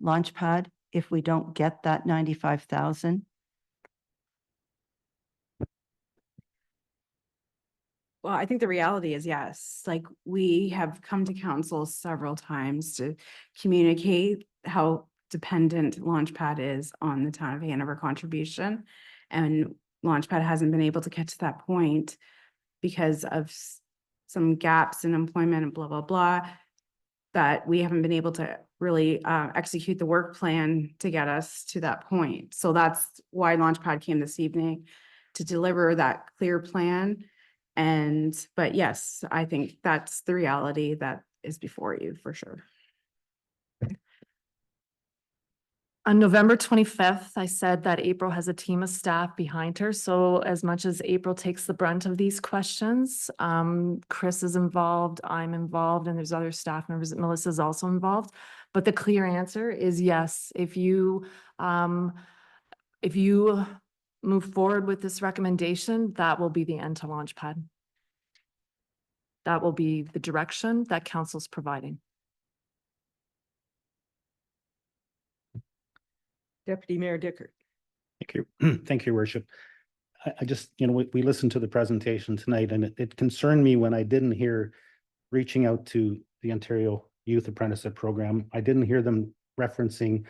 Launchpad if we don't get that 95,000? Well, I think the reality is yes, like we have come to council several times to communicate how dependent Launchpad is on the town of Hanover contribution. And Launchpad hasn't been able to get to that point because of some gaps in employment and blah, blah, blah, that we haven't been able to really execute the work plan to get us to that point. So that's why Launchpad came this evening, to deliver that clear plan. But yes, I think that's the reality that is before you for sure. On November 25th, I said that April has a team of staff behind her. So as much as April takes the brunt of these questions, Chris is involved, I'm involved, and there's other staff members. Melissa's also involved. But the clear answer is yes. If you move forward with this recommendation, that will be the end to Launchpad. That will be the direction that council's providing. Deputy Mayor Dickert. Thank you. Thank you, Your Worship. I just, we listened to the presentation tonight, and it concerned me when I didn't hear reaching out to the Ontario Youth Apprenticeship Program. I didn't hear them referencing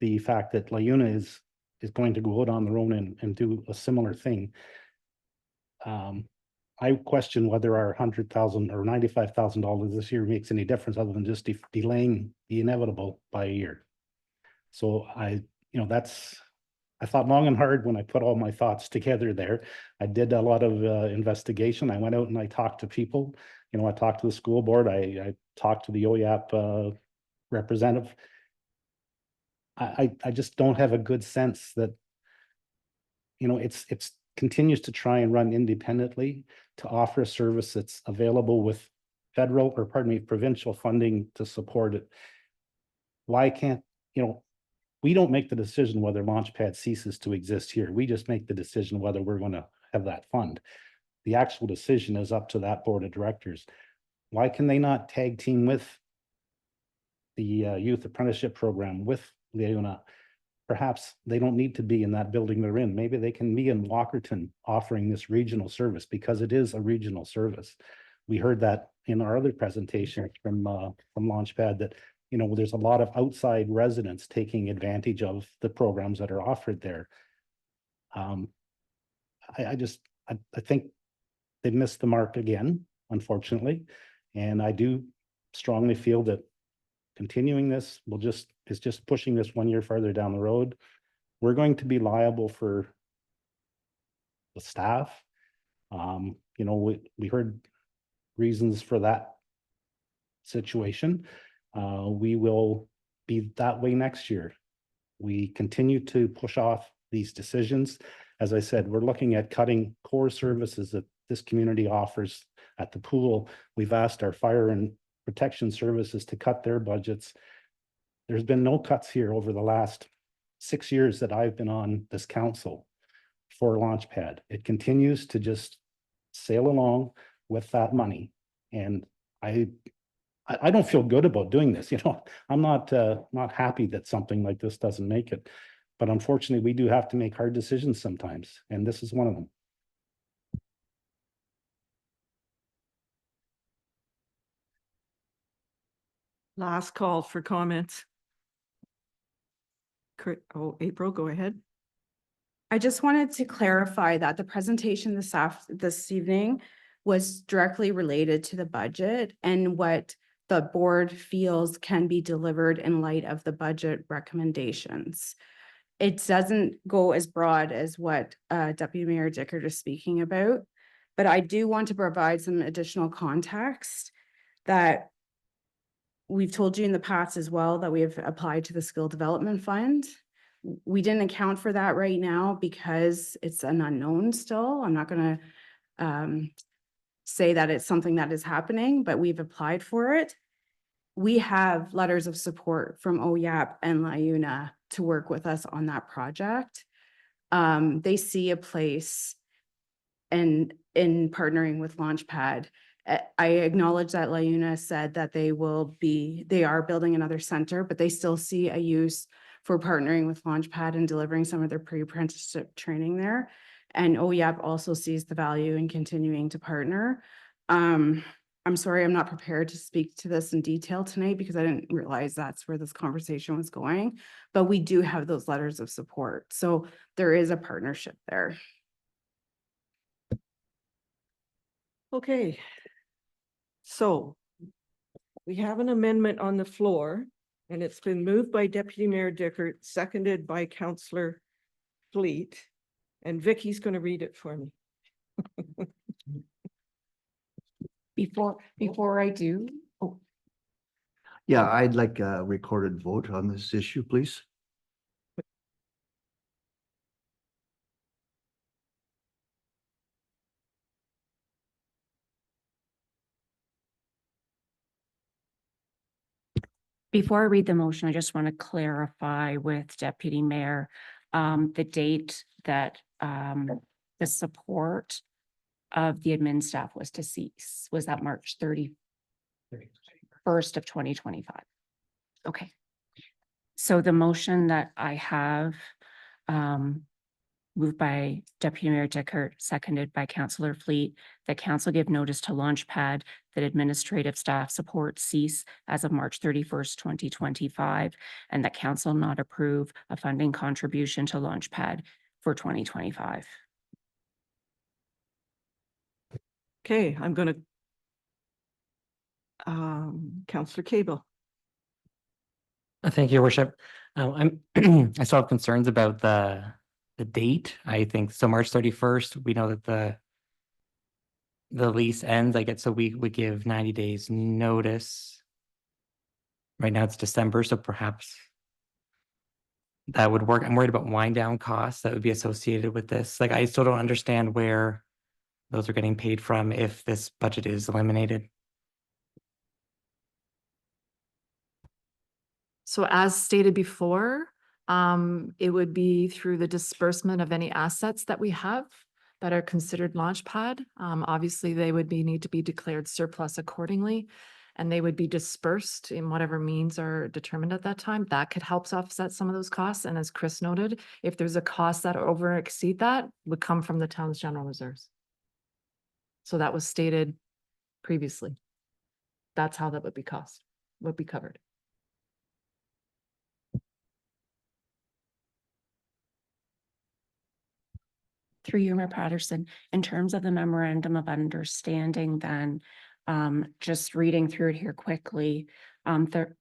the fact that LiUNA is going to go out on their own and do a similar thing. I question whether our $100,000 or $95,000 this year makes any difference other than just delaying the inevitable by a year. So I thought long and hard when I put all my thoughts together there. I did a lot of investigation. I went out and I talked to people. I talked to the school board. I talked to the OYAP representative. I just don't have a good sense that, it's continues to try and run independently to offer a service that's available with provincial funding to support it. Why can't, we don't make the decision whether Launchpad ceases to exist here. We just make the decision whether we're going to have that fund. The actual decision is up to that board of directors. Why can they not tag team with the youth apprenticeship program with LiUNA? Perhaps they don't need to be in that building they're in. Maybe they can be in Walkerton offering this regional service because it is a regional service. We heard that in our other presentation from Launchpad that there's a lot of outside residents taking advantage of the programs that are offered there. I think they missed the mark again, unfortunately. And I do strongly feel that continuing this is just pushing this 1 year further down the road. We're going to be liable for the staff. We heard reasons for that situation. We will be that way next year. We continue to push off these decisions. As I said, we're looking at cutting core services that this community offers at the pool. We've asked our fire and protection services to cut their budgets. There's been no cuts here over the last 6 years that I've been on this council for Launchpad. It continues to just sail along with that money. And I don't feel good about doing this. I'm not happy that something like this doesn't make it. But unfortunately, we do have to make hard decisions sometimes. And this is one of them. Last call for comments. April, go ahead. I just wanted to clarify that the presentation this evening was directly related to the budget and what the board feels can be delivered in light of the budget recommendations. It doesn't go as broad as what Deputy Mayor Dickert is speaking about, but I do want to provide some additional context that we've told you in the past as well that we have applied to the Skill Development Fund. We didn't account for that right now because it's an unknown still. I'm not gonna say that it's something that is happening, but we've applied for it. We have letters of support from OYAP and LiUNA to work with us on that project. They see a place in partnering with Launchpad. I acknowledge that LiUNA said that they are building another center, but they still see a use for partnering with Launchpad and delivering some of their pre-apprenticeship training there. And OYAP also sees the value in continuing to partner. I'm sorry, I'm not prepared to speak to this in detail tonight because I didn't realize that's where this conversation was going, but we do have those letters of support. So there is a partnership there. Okay. So we have an amendment on the floor and it's been moved by Deputy Mayor Dickert, seconded by Councillor Fleet. And Vicky's going to read it for me. Before I do, Yeah, I'd like a recorded vote on this issue, please. before I read the motion, I just want to clarify with Deputy Mayor, the date that, the support of the admin staff was to cease. Was that March 31st of 2025? Okay. So the motion that I have, moved by Deputy Mayor Dickert, seconded by Councillor Fleet, that council give notice to Launchpad that administrative staff support cease as of March 31st, 2025, and that council not approve a funding contribution to Launchpad for 2025. Okay, I'm going to Councillor Cable. Thank you, Your Worship. I still have concerns about the date. I think so March 31st, we know that the lease ends, so we would give 90 days notice. Right now it's December, so perhaps that would work. I'm worried about wind down costs that would be associated with this. I still don't understand where those are getting paid from if this budget is eliminated. So as stated before, it would be through the disbursement of any assets that we have that are considered Launchpad. Obviously, they would need to be declared surplus accordingly, and they would be dispersed in whatever means are determined at that time. That could help offset some of those costs. And as Chris noted, if there's a cost that over exceed that, would come from the town's general reserves. So that was stated previously. That's how that would be covered. Through you, Mayor Patterson, in terms of the memorandum of understanding, then just reading through it here quickly, the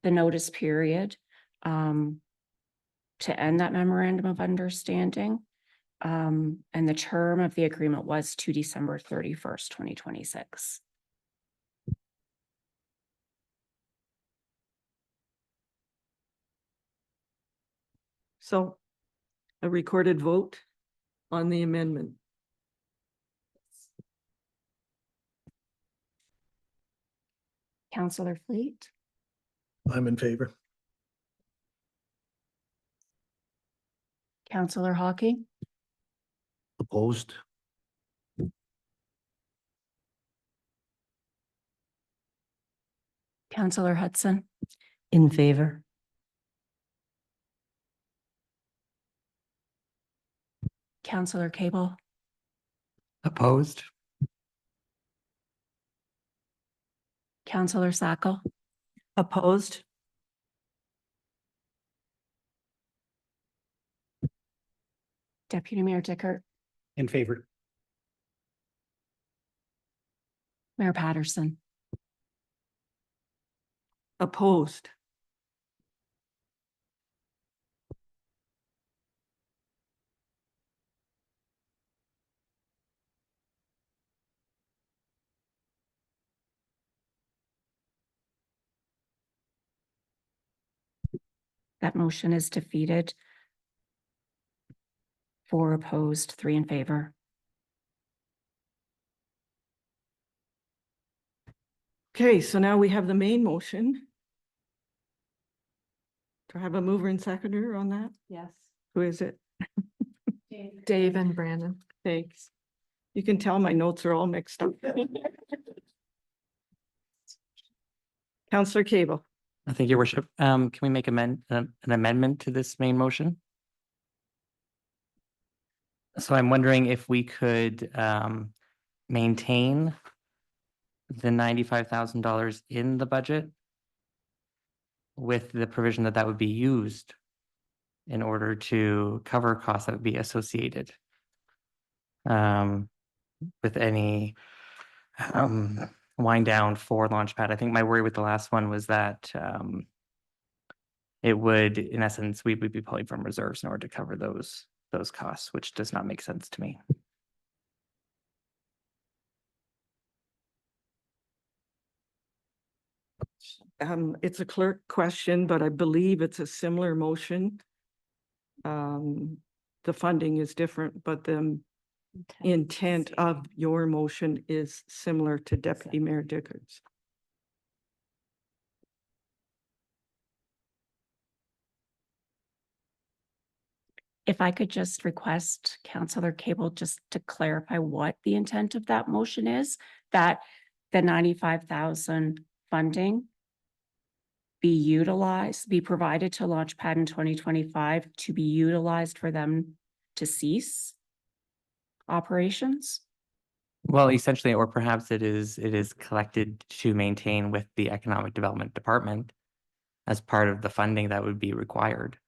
notice period to end that memorandum of understanding, and the term of the agreement was to December 31st, 2026. So a recorded vote on the amendment. Councillor Fleet, I'm in favor. Councillor Hawking, Opposed? Councillor Hudson, In favor. Councillor Cable, Opposed? Councillor Sacco, Opposed? Deputy Mayor Dickert, In favor. Mayor Patterson. Opposed? That motion is defeated. 4 opposed, 3 in favor. Okay, so now we have the main motion. Do I have a mover and seconder on that? Yes. Who is it? Dave and Brandon. Thanks. You can tell my notes are all mixed up. Counselor Cable. Thank you, Your Worship. Can we make an amendment to this main motion? So I'm wondering if we could maintain the $95,000 in the budget with the provision that that would be used in order to cover costs that would be associated with any wind down for Launchpad. I think my worry with the last one was that it would, in essence, we would be pulling from reserves in order to cover those costs, which does not make sense to me. It's a clerk question, but I believe it's a similar motion. The funding is different, but the intent of your motion is similar to Deputy Mayor Dickert's. If I could just request Councillor Cable just to clarify what the intent of that motion is, that the 95,000 funding be provided to Launchpad in 2025 to be utilized for them to cease operations? Well, essentially, or perhaps it is collected to maintain with the Economic Development Department as part of the funding that would be required.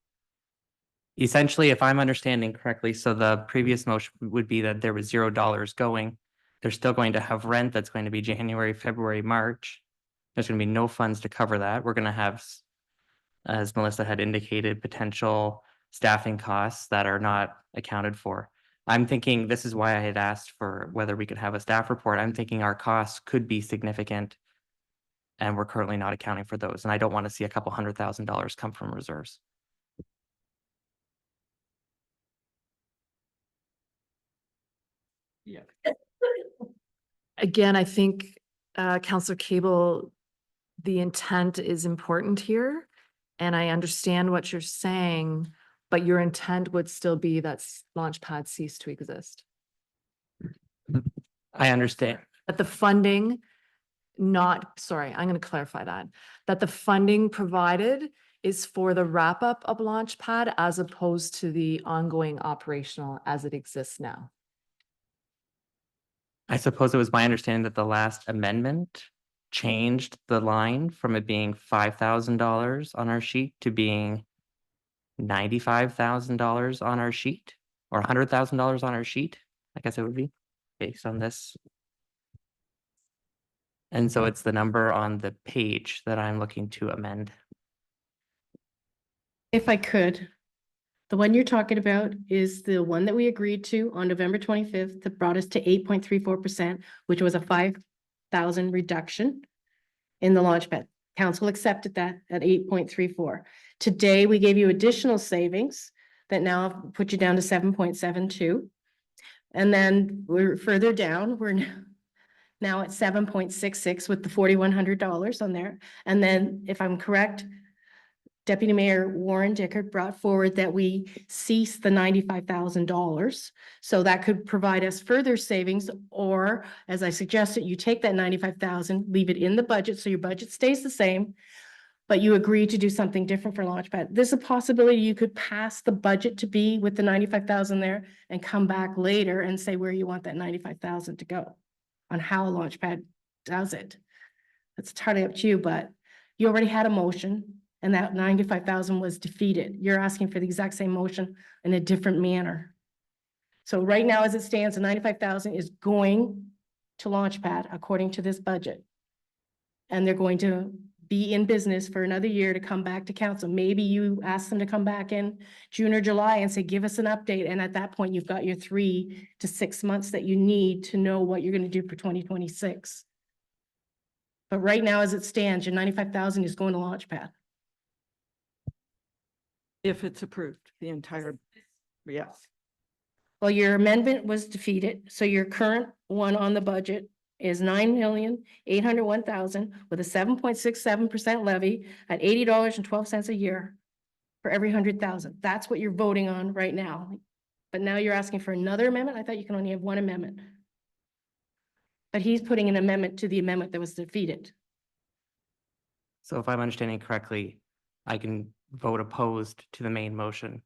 Essentially, if I'm understanding correctly, so the previous motion would be that there was $0 going. They're still going to have rent that's going to be January, February, March. There's going to be no funds to cover that. We're going to have, as Melissa had indicated, potential staffing costs that are not accounted for. I'm thinking this is why I had asked for whether we could have a staff report. I'm thinking our costs could be significant and we're currently not accounting for those. And I don't want to see a couple $100,000 come from reserves. Yeah. Again, I think Councillor Cable, the intent is important here. And I understand what you're saying, but your intent would still be that Launchpad cease to exist. I understand. That the funding I'm going to clarify that the funding provided is for the wrap up of Launchpad as opposed to the ongoing operational as it exists now. I suppose it was my understanding that the last amendment changed the line from it being $5,000 on our sheet to being $95,000 on our sheet, or $100,000 on our sheet, I guess it would be, based on this. And so it's the number on the page that I'm looking to amend. If I could, the one you're talking about is the one that we agreed to on November 25th that brought us to 8.34%, which was a 5,000 reduction in the Launchpad. Council accepted that at 8.34. Today, we gave you additional savings that now put you down to 7.72. And then we're further down, we're now at 7.66 with the $4,100 on there. And then if I'm correct, Deputy Mayor Warren Dickert brought forward that we cease the $95,000. So that could provide us further savings, or as I suggested, you take that 95,000, leave it in the budget. So your budget stays the same, but you agree to do something different for Launchpad. There's a possibility you could pass the budget to be with the 95,000 there and come back later and say where you want that 95,000 to go on how Launchpad does it. That's entirely up to you, but you already had a motion. And that 95,000 was defeated. You're asking for the exact same motion in a different manner. So right now, as it stands, the 95,000 is going to Launchpad according to this budget. And they're going to be in business for another year to come back to council. Maybe you ask them to come back in June or July and say, give us an update. And at that point, you've got your 3 to 6 months that you need to know what you're going to do for 2026. But right now, as it stands, your 95,000 is going to Launchpad. If it's approved, the entire, yes. Well, your amendment was defeated, so your current one on the budget is 9,801,000 with a 7.67% levy at $80.12 a year for every 100,000. That's what you're voting on right now. But now you're asking for another amendment? I thought you can only have one amendment. But he's putting an amendment to the amendment that was defeated. So if I'm understanding correctly, I can vote opposed to the main motion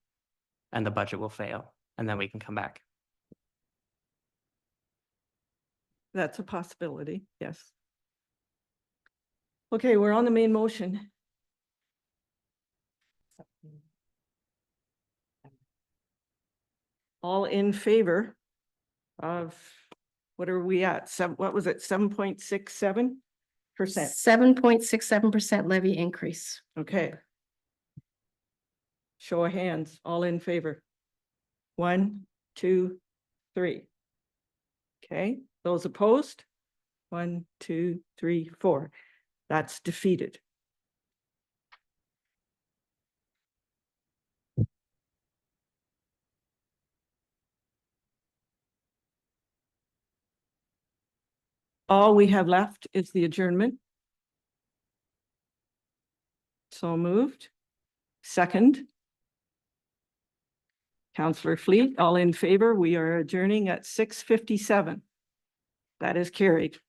and the budget will fail, and then we can come back. That's a possibility, yes. Okay, we're on the main motion. All in favor of, what are we at? What was it, 7.67%? 7.67% levy increase. Okay. Show of hands, all in favor. 1, 2, 3. Okay, those opposed? 1, 2, 3, 4. That's defeated. All we have left is the adjournment. So moved. Second. Councillor Fleet, all in favor. We are adjourning at 6:57. That is carried.